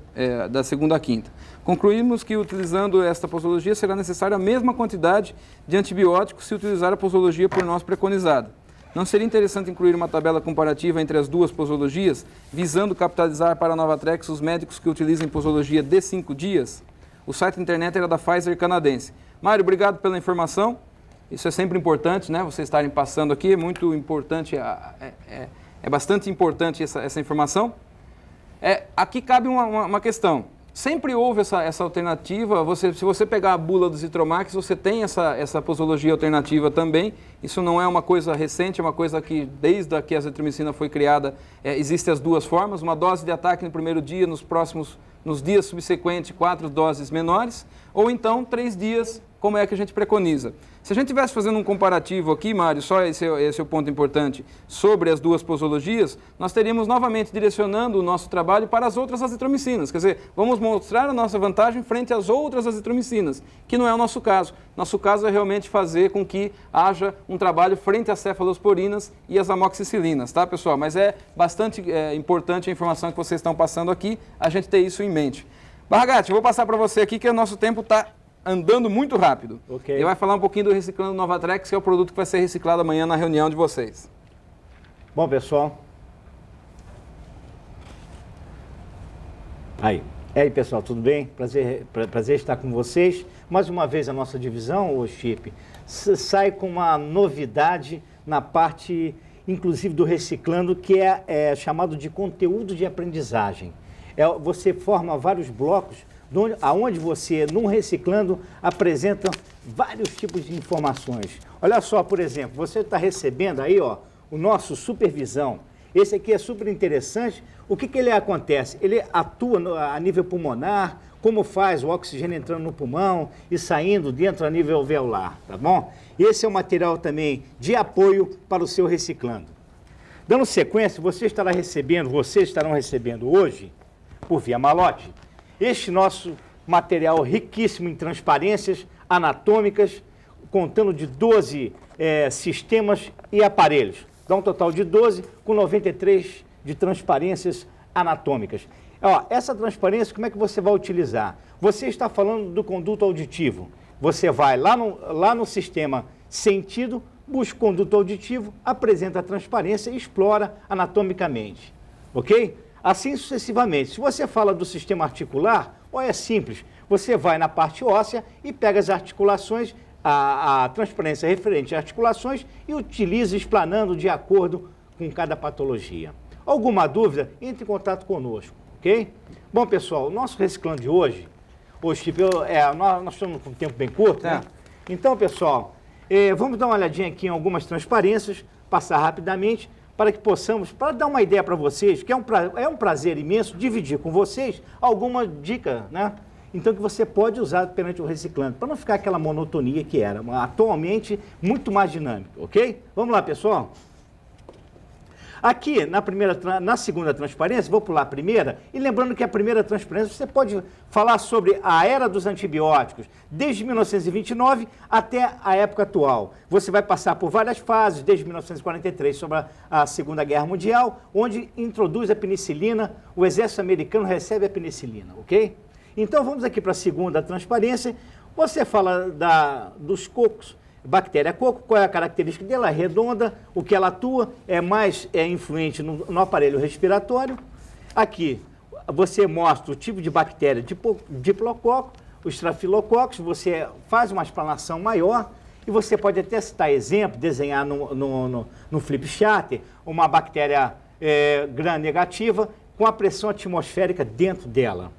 Concluímos que, utilizando esta posologia, será necessária a mesma quantidade de antibióticos se utilizar a posologia por nós preconizada. Não seria interessante incluir uma tabela comparativa entre as duas posologias, visando capitalizar para a Novatrex os médicos que utilizam posologia de 5 dias? O site internet era da Pfizer canadense. Mário, obrigado pela informação. Isso é sempre importante, né? Vocês estarem passando aqui, é muito importante, é bastante importante essa informação. Aqui cabe uma questão. Sempre houve essa alternativa, se você pegar a bula do Zitromax, você tem essa posologia alternativa também. Isso não é uma coisa recente, é uma coisa que desde que a azitromicina foi criada, existem as duas formas, uma dose de ataque no primeiro dia, nos dias subsequentes 4 doses menores, ou então 3 dias, como é que a gente preconiza. Se a gente estivesse fazendo um comparativo aqui, Mário, só esse é o ponto importante, sobre as duas posologias, nós teríamos novamente direcionando o nosso trabalho para as outras azitromicinas. Quer dizer, vamos mostrar a nossa vantagem frente às outras azitromicinas, que não é o nosso caso. Nosso caso é realmente fazer com que haja um trabalho frente às cefalosporinas e às amoxicilinas, tá, pessoal? Mas é bastante importante a informação que vocês estão passando aqui, a gente ter isso em mente. Barragatti, eu vou passar para você aqui que o nosso tempo está andando muito rápido. Okay. Ele vai falar um pouquinho do Reciclando Novatrex, que é o produto que vai ser reciclado amanhã na reunião de vocês. Bom, pessoal. E aí, pessoal, tudo bem? Prazer estar com vocês. Mais uma vez a nossa divisão, o Chip, sai com uma novidade na parte, inclusive, do Reciclando, que é chamado de conteúdo de aprendizagem. Você forma vários blocos aonde você, num Reciclando, apresenta vários tipos de informações. Olha só, por exemplo, você está recebendo aí, ó, o nosso Supervisão. Esse aqui é super interessante. O que ele acontece? Ele atua a nível pulmonar, como faz o oxigênio entrando no pulmão e saindo dentro a nível alveolar, tá bom? Esse é um material também de apoio para o seu Reciclando. Dando sequência, vocês estarão recebendo hoje, por via malote, este nosso material riquíssimo em transparências anatômicas, contando de 12 sistemas e aparelhos. Dá um total de 12 com 93 de transparências anatômicas. Ó, essa transparência, como é que você vai utilizar? Você está falando do conduto auditivo. Você vai lá no sistema sentido, busca o conduto auditivo, apresenta a transparência e explora anatomicamente. Ok? Assim sucessivamente. Se você fala do sistema articular, é simples. Você vai na parte óssea e pega as articulações, a transparência referente às articulações e utiliza explanando de acordo com cada patologia. Alguma dúvida? Entre em contato conosco, ok? Bom, pessoal, o nosso Reciclando de hoje, Chip, nós estamos com um tempo bem curto, né? Então, pessoal, vamos dar uma olhadinha aqui em algumas transparências, passar rapidamente, para que possamos, para dar uma ideia para vocês, que é um prazer imenso dividir com vocês alguma dica, né? Então, que você pode usar perante o Reciclando, para não ficar aquela monotonia que era, atualmente muito mais dinâmica, ok? Vamos lá, pessoal? Aqui, na segunda transparência, vou pular a primeira, e lembrando que a primeira transparência, você pode falar sobre a era dos antibióticos, desde 1929 até a época atual. Você vai passar por várias fases, desde 1943, sobre a Segunda Guerra Mundial, onde introduz a penicilina, o exército americano recebe a penicilina, ok? Então, vamos aqui para a segunda transparência. Você fala dos cocos, bactéria coco, qual é a característica dela? É redonda, o que ela atua é mais influente no aparelho respiratório. Aqui, você mostra o tipo de bactéria diplococo, os Staphylococcus, você faz uma explanação maior e você pode até citar exemplo, desenhar no flip chart uma bactéria gram-negativa com a pressão atmosférica dentro dela.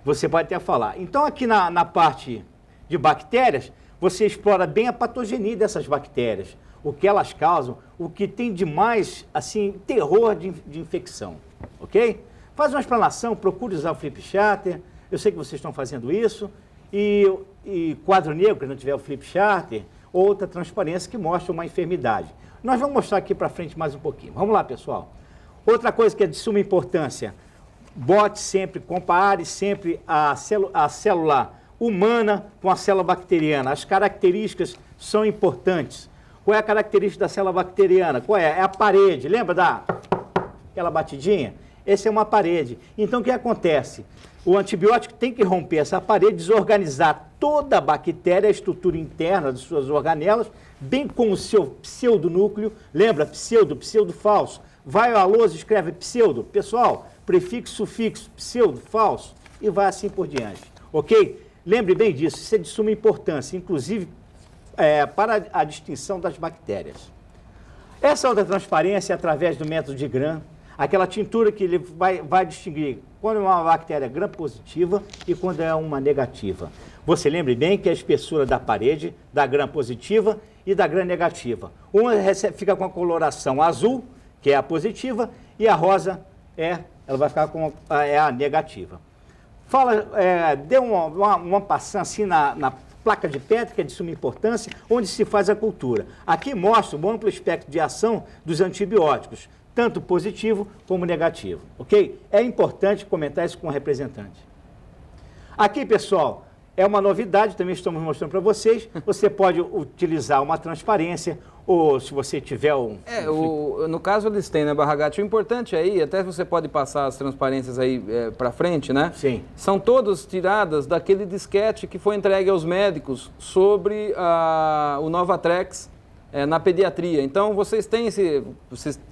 Você pode até falar. Então, aqui na parte de bactérias, você explora bem a patogenia dessas bactérias, o que elas causam, o que tem de mais, assim, terror de infecção, ok? Faz uma explanação, procure usar o flip chart, eu sei que vocês estão fazendo isso, e quadro negro, que não tiver o flip chart, outra transparência que mostra uma enfermidade. Nós vamos mostrar aqui para frente mais um pouquinho. Vamos lá, pessoal. Outra coisa que é de suma importância, compare sempre a célula humana com a célula bacteriana. As características são importantes. Qual é a característica da célula bacteriana? Qual é? É a parede. Lembra aquela batidinha? Essa é uma parede. Então, o que acontece? O antibiótico tem que romper essa parede, desorganizar toda a bactéria, a estrutura interna de suas organelas, bem como o seu pseudonúcleo. Lembra? Pseudo falso. Vai à lousa, escreve pseudo. Pessoal, prefixo, sufixo, pseudo, falso. E vai assim por diante. Ok? Lembre bem disso, isso é de suma importância, inclusive para a distinção das bactérias. Essa outra transparência é através do método de Gram, aquela tintura que ele vai distinguir quando é uma bactéria gram-positiva e quando é uma negativa. Você lembre bem que a espessura da parede, da gram-positiva e da gram-negativa. Uma fica com a coloração azul, que é a positiva, e a rosa ela vai ficar com a negativa. Dê uma passada assim na placa de Petri, que é de suma importância, onde se faz a cultura. Aqui mostra o amplo espectro de ação dos antibióticos, tanto positivo como negativo, ok? É importante comentar isso com o representante. Aqui, pessoal, é uma novidade, também estamos mostrando para vocês. Você pode utilizar uma transparência, ou se você tiver no caso eles têm, né, Barragatti? O importante aí, até você pode passar as transparências aí para frente, né? Sim. São todas tiradas daquele disquete que foi entregue aos médicos sobre o Novatrex na pediatria. Então, vocês têm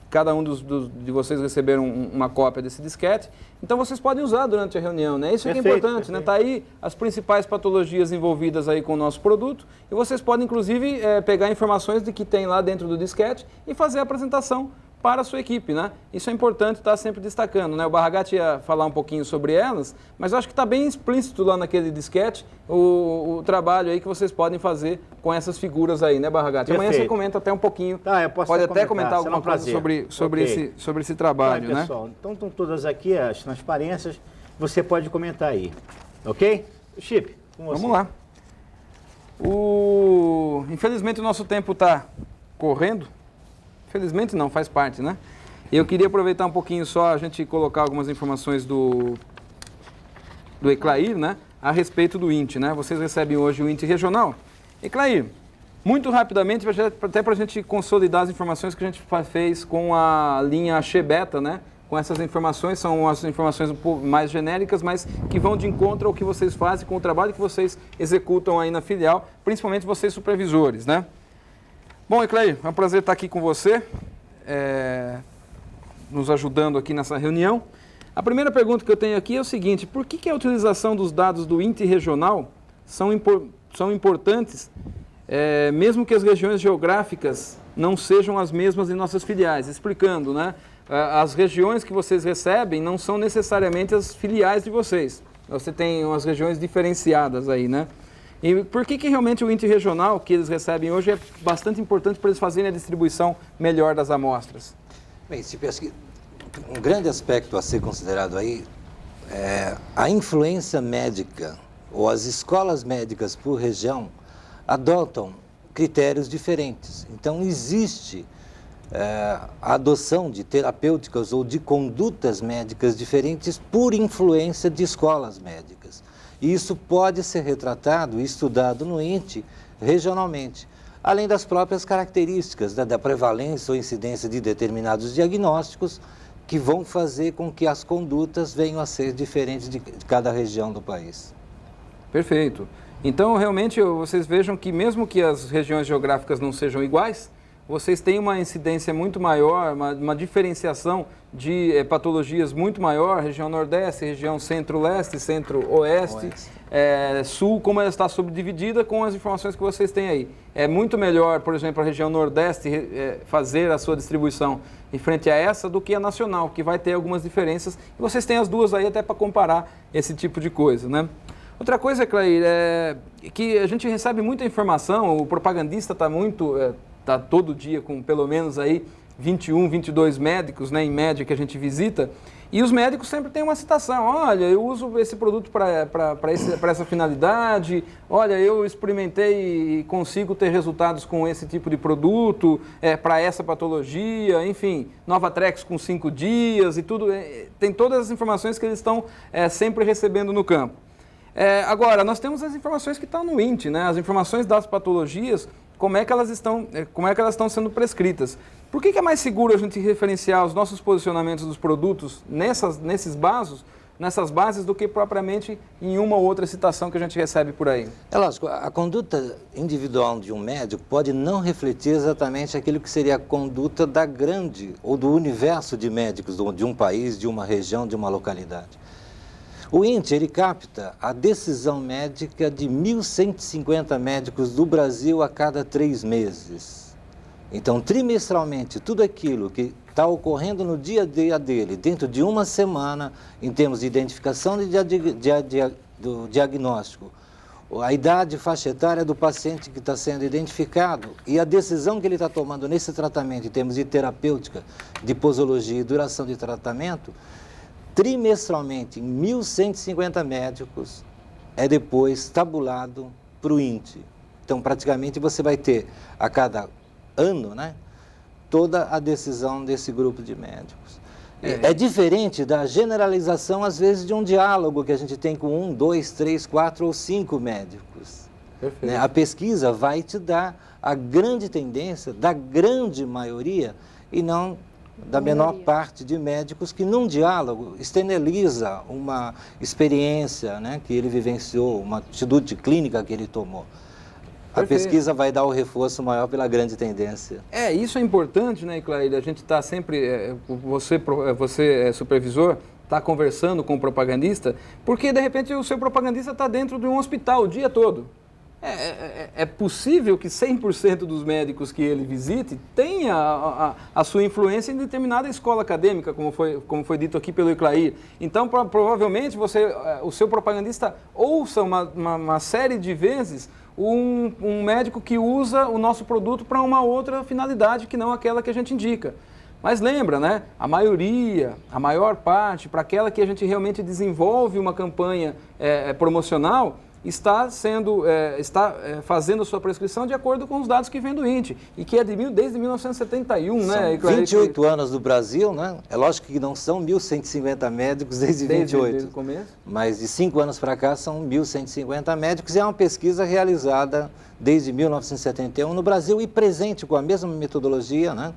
cada um de vocês receberam uma cópia desse disquete, então vocês podem usar durante a reunião, né? Isso é que é importante, né? Tá aí as principais patologias envolvidas aí com o nosso produto e vocês podem, inclusive, pegar informações de que tem lá dentro do disquete e fazer a apresentação para a sua equipe, né? Isso é importante estar sempre destacando, né? O Barragatti ia falar um pouquinho sobre elas, mas eu acho que está bem explícito lá naquele disquete o trabalho aí que vocês podem fazer com essas figuras aí, né, Barragatti? Amanhã você comenta até um pouquinho, eu posso pode até comentar alguma coisa sobre esse trabalho, né? Pessoal, então estão todas aqui as transparências, você pode comentar aí, ok? Chip, com você. Vamos lá. Infelizmente o nosso tempo está correndo. Felizmente não, faz parte, né? Eu queria aproveitar um pouquinho só, a gente colocar algumas informações do Eclair, né? A respeito do INT, né? Vocês recebem hoje o INT regional. Eclair, muito rapidamente, até para a gente consolidar as informações que a gente fez com a linha X-Beta, né? Com essas informações, são as informações um pouco mais genéricas, mas que vão de encontro ao que vocês fazem com o trabalho que vocês executam aí na filial, principalmente vocês supervisores, né? Bom, Eclair, é um prazer estar aqui com você, nos ajudando aqui nessa reunião. A primeira pergunta que eu tenho aqui é o seguinte: por que a utilização dos dados do INT regional são importantes, mesmo que as regiões geográficas não sejam as mesmas em nossas filiais? Explicando, né? As regiões que vocês recebem não são necessariamente as filiais de vocês. Você tem umas regiões diferenciadas aí, né? E por que realmente o INT regional que eles recebem hoje é bastante importante para eles fazerem a distribuição melhor das amostras? Bem, um grande aspecto a ser considerado aí é a influência médica, ou as escolas médicas por região adotam critérios diferentes. Então, existe a adoção de terapêuticas ou de condutas médicas diferentes por influência de escolas médicas. E isso pode ser retratado e estudado no INT regionalmente, além das próprias características da prevalência ou incidência de determinados diagnósticos que vão fazer com que as condutas venham a ser diferentes de cada região do país. Perfeito. Então, realmente, vocês vejam que mesmo que as regiões geográficas não sejam iguais, vocês têm uma incidência muito maior, uma diferenciação de patologias muito maior, região Nordeste, região Centro-Leste, Centro-Oeste, Sul, como ela está subdividida com as informações que vocês têm aí. É muito melhor, por exemplo, a região Nordeste fazer a sua distribuição em frente a essa do que a nacional, que vai ter algumas diferenças. E vocês têm as duas aí até para comparar esse tipo de coisa, né? Outra coisa, Clair, é que a gente recebe muita informação, o propagandista está está todo dia com pelo menos aí 21, 22 médicos, né, em média, que a gente visita, e os médicos sempre têm uma citação: olha, eu uso esse produto para essa finalidade, olha, eu experimentei e consigo ter resultados com esse tipo de produto, para essa patologia, enfim, Novatrex com 5 dias e tudo, tem todas as informações que eles estão sempre recebendo no campo. Agora, nós temos as informações que estão no INT, né, as informações das patologias, como é que elas estão sendo prescritas. Por que é mais seguro a gente referenciar os nossos posicionamentos dos produtos nessas bases do que propriamente em uma ou outra citação que a gente recebe por aí? É lógico, a conduta individual de um médico pode não refletir exatamente aquilo que seria a conduta da grande ou do universo de médicos de um país, de uma região, de uma localidade. O INT, ele capta a decisão médica de 1.150 médicos do Brasil a cada 3 meses. Então, trimestralmente, tudo aquilo que está ocorrendo no dia a dia dele, dentro de uma semana, em termos de identificação do diagnóstico, a idade, faixa etária do paciente que está sendo identificado e a decisão que ele está tomando nesse tratamento, em termos de terapêutica, de posologia e duração de tratamento, trimestralmente em 1.150 médicos, é depois tabulado para o INTE. Então, praticamente, você vai ter, a cada ano, né, toda a decisão desse grupo de médicos. É diferente da generalização, às vezes, de um diálogo que a gente tem com 1, 2, 3, 4 ou 5 médicos. Perfeito. Né? A pesquisa vai te dar a grande tendência da grande maioria e não da menor parte de médicos que, num diálogo, externaliza uma experiência, né, que ele vivenciou, uma atitude clínica que ele tomou. A Perfeito. pesquisa vai dar o reforço maior pela grande tendência. Isso é importante, né, Clair? A gente está sempre, você supervisor, está conversando com o propagandista, porque de repente o seu propagandista está dentro de um hospital o dia todo. É possível que 100% dos médicos que ele visite tenha a sua influência em determinada escola acadêmica, como foi dito aqui pelo Iclair. Então, provavelmente, o seu propagandista ouça uma série de vezes um médico que usa o nosso produto para uma outra finalidade que não aquela que a gente indica. Mas lembra, né? A maior parte, para aquela que a gente realmente desenvolve uma campanha promocional, está fazendo a sua prescrição de acordo com os dados que vem do INTE, e que é desde 1971, são, né? 28 anos no Brasil, né? É lógico que não são 1.150 médicos desde 28. Desde o começo. Mas de 5 anos para cá são 1.150 médicos, e é uma pesquisa realizada desde 1971 no Brasil e presente com a mesma metodologia, né,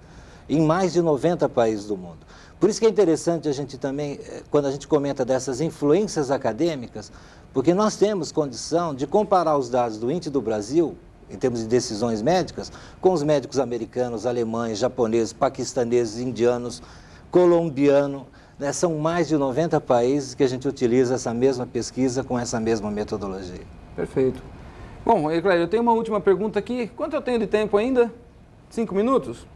em mais de 90 países do mundo. Por isso que é interessante a gente também, quando a gente comenta dessas influências acadêmicas, porque nós temos condição de comparar os dados do INTE do Brasil, em termos de decisões médicas, com os médicos americanos, alemães, japoneses, paquistaneses, indianos, colombianos. Né? São mais de 90 países que a gente utiliza essa mesma pesquisa com essa mesma metodologia. Perfeito. Bom, Eclair, eu tenho uma última pergunta aqui. Quanto eu tenho de tempo ainda? 5 minutos?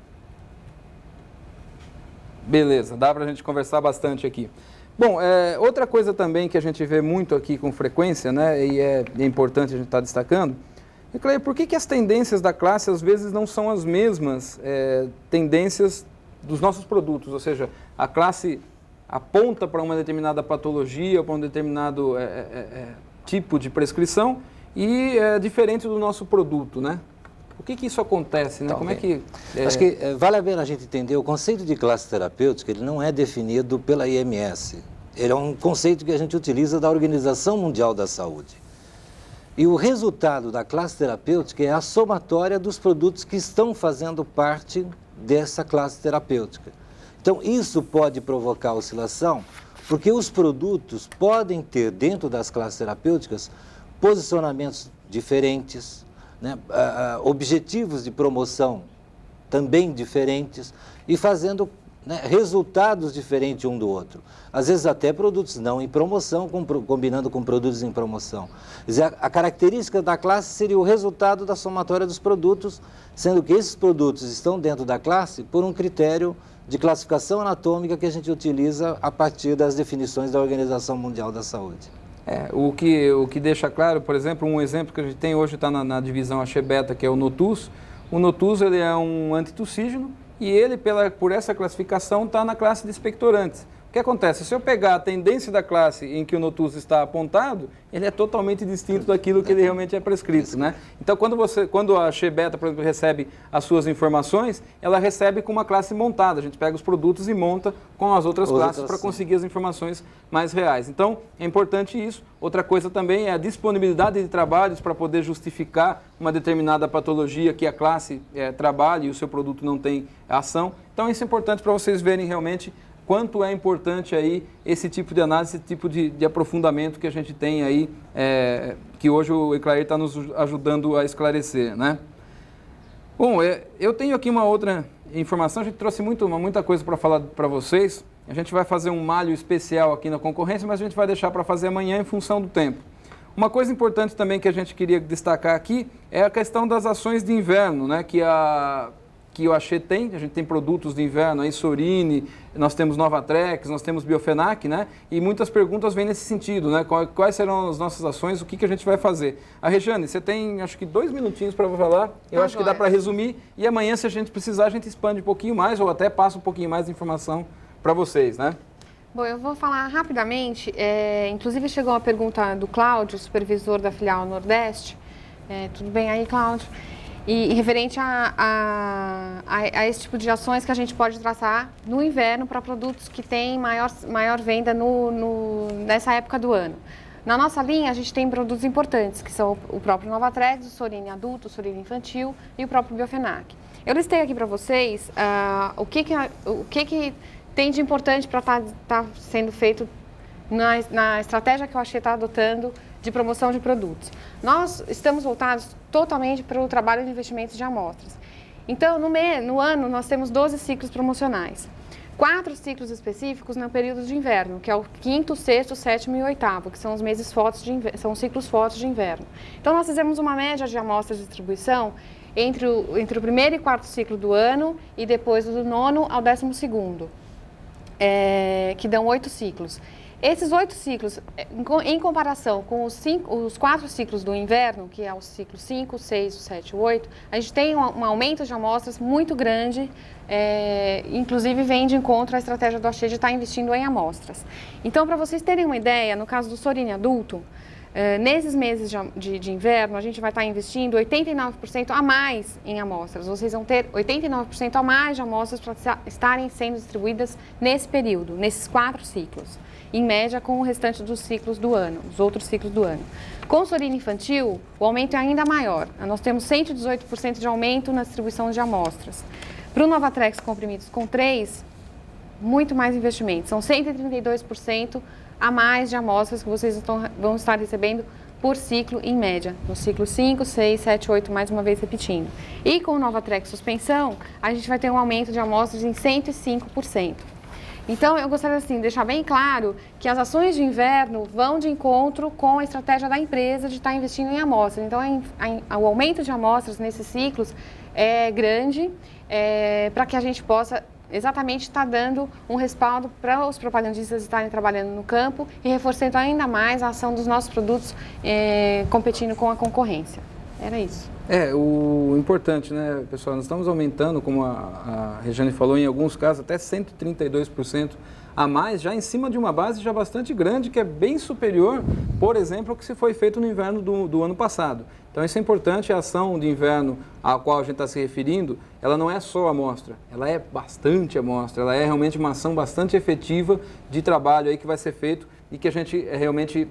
Beleza, dá para a gente conversar bastante aqui. Bom, outra coisa também que a gente vê muito aqui com frequência, né, e é importante a gente estar destacando, Eclair, por que as tendências da classe às vezes não são as mesmas tendências dos nossos produtos? Ou seja, a classe aponta para uma determinada patologia, para um determinado tipo de prescrição e é diferente do nosso produto, né? Por que isso acontece, né? Então, como é que... Acho que vale a pena a gente entender, o conceito de classe terapêutica, ele não é definido pela IMS. Ele é um conceito que a gente utiliza da Organização Mundial da Saúde. E o resultado da classe terapêutica é a somatória dos produtos que estão fazendo parte dessa classe terapêutica. Então, isso pode provocar oscilação, porque os produtos podem ter, dentro das classes terapêuticas, posicionamentos diferentes, né, objetivos de promoção também diferentes e fazendo, né, resultados diferentes um do outro. Às vezes até produtos não em promoção, combinando com produtos em promoção. Quer dizer, a característica da classe seria o resultado da somatória dos produtos, sendo que esses produtos estão dentro da classe por um critério de classificação anatômica que a gente utiliza a partir das definições da Organização Mundial da Saúde. O que deixa claro, por exemplo, um exemplo que a gente tem hoje está na divisão AXE-Beta, que é o Notus. O Notus ele é um antitussígeno e ele, por essa classificação, está na classe de expectorantes. O que acontece? Se eu pegar a tendência da classe em que o Notus está apontado, ele é totalmente distinto daquilo que ele realmente é prescrito, né? Então, quando a AXE-Beta, por exemplo, recebe as suas informações, ela recebe com uma classe montada. A gente pega os produtos e monta com as outras classes para conseguir as informações mais reais. Então, é importante isso. Outra coisa também é a disponibilidade de trabalhos para poder justificar uma determinada patologia que a classe trabalha e o seu produto não tem ação. Então, isso é importante para vocês verem realmente quanto é importante aí esse tipo de análise, esse tipo de aprofundamento que a gente tem aí, que hoje o Eclair está nos ajudando a esclarecer, né? Bom, eu tenho aqui uma outra informação, a gente trouxe muita coisa para falar para vocês. A gente vai fazer um malho especial aqui na concorrência, mas a gente vai deixar para fazer amanhã em função do tempo. Uma coisa importante também que a gente queria destacar aqui é a questão das ações de inverno, né? Que o Axê tem, a gente tem produtos de inverno aí, Sorine, nós temos Novatrex, nós temos Biofenac, né? E muitas perguntas vêm nesse sentido, né? Quais serão as nossas ações, o que a gente vai fazer? A Regiane, você tem, acho que 2 minutinhos para falar, eu acho que dá para resumir, e amanhã, se a gente precisar, a gente expande um pouquinho mais, ou até passa um pouquinho mais de informação para vocês, né? Bom, eu vou falar rapidamente. Inclusive, chegou uma pergunta do Cláudio, supervisor da filial Nordeste. Tudo bem aí, Cláudio? E referente a esse tipo de ações que a gente pode traçar no inverno para produtos que têm maior venda nessa época do ano. Na nossa linha, a gente tem produtos importantes, que são o próprio Novatrex, o Sorine adulto, o Sorine infantil e o próprio Biofenac. Eu listei aqui para vocês o que tem de importante para estar sendo feito na estratégia que o Axê está adotando de promoção de produtos. Nós estamos voltados totalmente para o trabalho de investimentos de amostras. Então, no ano, nós temos 12 ciclos promocionais. 4 ciclos específicos no período de inverno, que é o 5º, 6º, 7º e 8º, que são os meses fortes de inverno, são ciclos fortes de inverno. Então, nós fizemos uma média de amostras de distribuição entre o primeiro e 4º ciclo do ano e depois do 9º ao 12º, que dão 8 ciclos. Esses 8 ciclos, em comparação com os 4 ciclos do inverno, que é o ciclo 5, 6, 7 e 8, a gente tem um aumento de amostras muito grande, inclusive vem de encontro à estratégia do Axê de estar investindo em amostras. Então, para vocês terem uma ideia, no caso do Sorine adulto, nesses meses de inverno, a gente vai estar investindo 89% a mais em amostras. Vocês vão ter 89% a mais de amostras para estarem sendo distribuídas nesse período, nesses 4 ciclos. Em média, com o restante dos ciclos do ano, os outros ciclos do ano. Com o Sorine infantil, o aumento é ainda maior. Nós temos 118% de aumento na distribuição de amostras. Para o Novatrex comprimidos com 3, muito mais investimento. São 132% a mais de amostras que vocês vão estar recebendo por ciclo, em média. No ciclo 5, 6, 7, 8, mais uma vez repetindo. E com o Novatrex suspensão, a gente vai ter um aumento de amostras em 105%. Então, eu gostaria assim, de deixar bem claro que as ações de inverno vão de encontro com a estratégia da empresa de estar investindo em amostras. Então, o aumento de amostras nesses ciclos é grande para que a gente possa exatamente estar dando um respaldo para os propagandistas estarem trabalhando no campo e reforçando ainda mais a ação dos nossos produtos competindo com a concorrência. Era isso. O importante, né, pessoal, nós estamos aumentando, como a Regiane falou, em alguns casos até 132% a mais, já em cima de uma base já bastante grande, que é bem superior, por exemplo, ao que se foi feito no inverno do ano passado. Então, isso é importante, a ação de inverno à qual a gente está se referindo, ela não é só amostra, ela é bastante amostra, ela é realmente uma ação bastante efetiva de trabalho aí que vai ser feito e que a gente realmente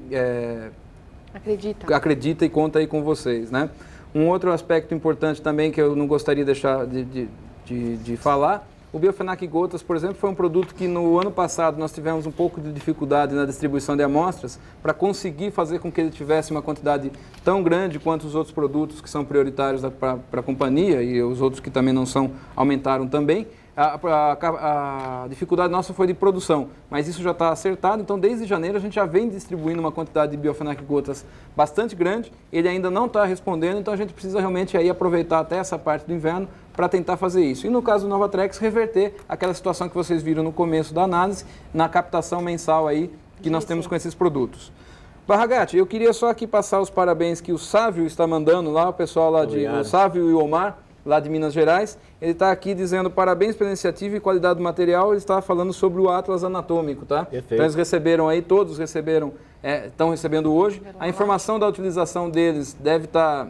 acredita e conta aí com vocês, né? Um outro aspecto importante também que eu não gostaria de deixar de falar, o Biofenac Gotas, por exemplo, foi um produto que no ano passado nós tivemos um pouco de dificuldade na distribuição de amostras para conseguir fazer com que ele tivesse uma quantidade tão grande quanto os outros produtos que são prioritários para a companhia e os outros que também não são, aumentaram também. A dificuldade nossa foi de produção, mas isso já está acertado, então desde janeiro a gente já vem distribuindo uma quantidade de Biofenac Gotas bastante grande, ele ainda não está respondendo, então a gente precisa realmente aí aproveitar até essa parte do inverno para tentar fazer isso. E no caso do Novatrex, reverter aquela situação que vocês viram no começo da análise, na captação mensal aí que nós temos com esses produtos. Barragatti, eu queria só aqui passar os parabéns que o Sávio está mandando lá, o pessoal lá o Sávio e o Omar, lá de Minas Gerais, ele está aqui dizendo parabéns pela iniciativa e qualidade do material, ele está falando sobre o Atlas Anatômico, tá? Perfeito. Então eles receberam aí, todos receberam, estão recebendo hoje. A informação da utilização deles deve estar,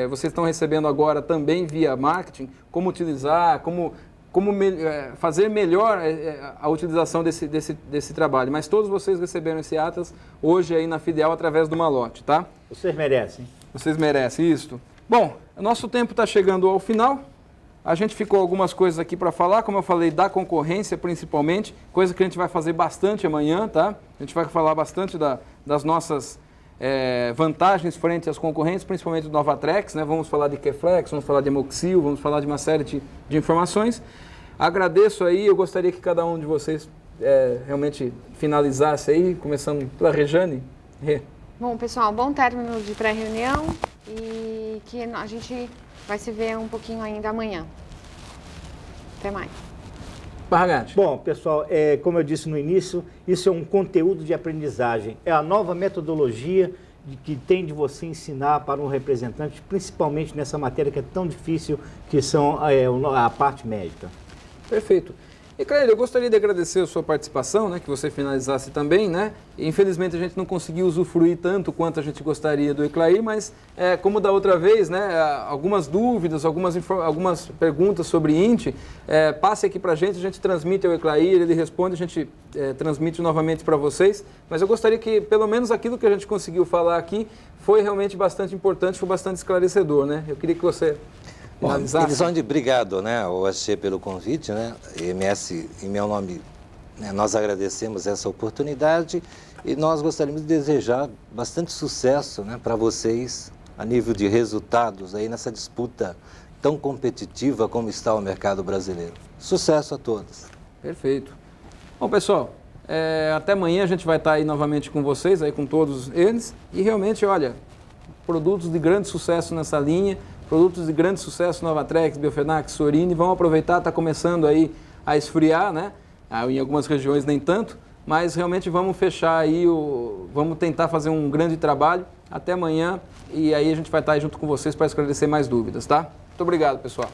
vocês estão recebendo agora também via marketing, como utilizar, como fazer melhor a utilização desse trabalho. Mas todos vocês receberam esse Atlas hoje aí na filial através do Malote, tá? Vocês merecem. Vocês merecem isso. Bom, nosso tempo está chegando ao final. A gente ficou algumas coisas aqui para falar, como eu falei, da concorrência principalmente, coisa que a gente vai fazer bastante amanhã, tá? A gente vai falar bastante das nossas vantagens frente às concorrentes, principalmente do Novatrex, né? Vamos falar de Keflex, vamos falar de Amoxil, vamos falar de uma série de informações. Agradeço aí, eu gostaria que cada um de vocês realmente finalizasse aí, começando pela Regiane. Bom, pessoal, bom término de pré-reunião e que a gente vai se ver um pouquinho ainda amanhã. Até mais. Barragatti. Bom, pessoal, como eu disse no início, isso é um conteúdo de aprendizagem. É a nova metodologia que tem de você ensinar para um representante, principalmente nessa matéria que é tão difícil, que são a parte médica. Perfeito. E, Claire, eu gostaria de agradecer a sua participação, né, que você finalizasse também, né? Infelizmente a gente não conseguiu usufruir tanto quanto a gente gostaria do Eclair, mas como da outra vez, né, algumas dúvidas, algumas perguntas sobre INT, passe aqui para a gente transmite ao Eclair, ele responde, a gente transmite novamente para vocês, mas eu gostaria que pelo menos aquilo que a gente conseguiu falar aqui foi realmente bastante importante, foi bastante esclarecedor, né? Eu queria que você... Bom, Elisonde, obrigado, né, ao AXE pelo convite, né, EMS, em meu nome, né, nós agradecemos essa oportunidade e nós gostaríamos de desejar bastante sucesso, né, para vocês, a nível de resultados aí nessa disputa tão competitiva como está o mercado brasileiro. Sucesso a todos. Perfeito. Bom, pessoal, até amanhã a gente vai estar aí novamente com vocês, aí com todos eles, e realmente, olha, produtos de grande sucesso nessa linha, produtos de grande sucesso, Novatrex, Biofenax, Sorini, vão aproveitar, está começando aí a esfriar, né? Em algumas regiões nem tanto, mas realmente vamos fechar aí, vamos tentar fazer um grande trabalho. Até amanhã e aí a gente vai estar aí junto com vocês para esclarecer mais dúvidas, tá? Muito obrigado, pessoal.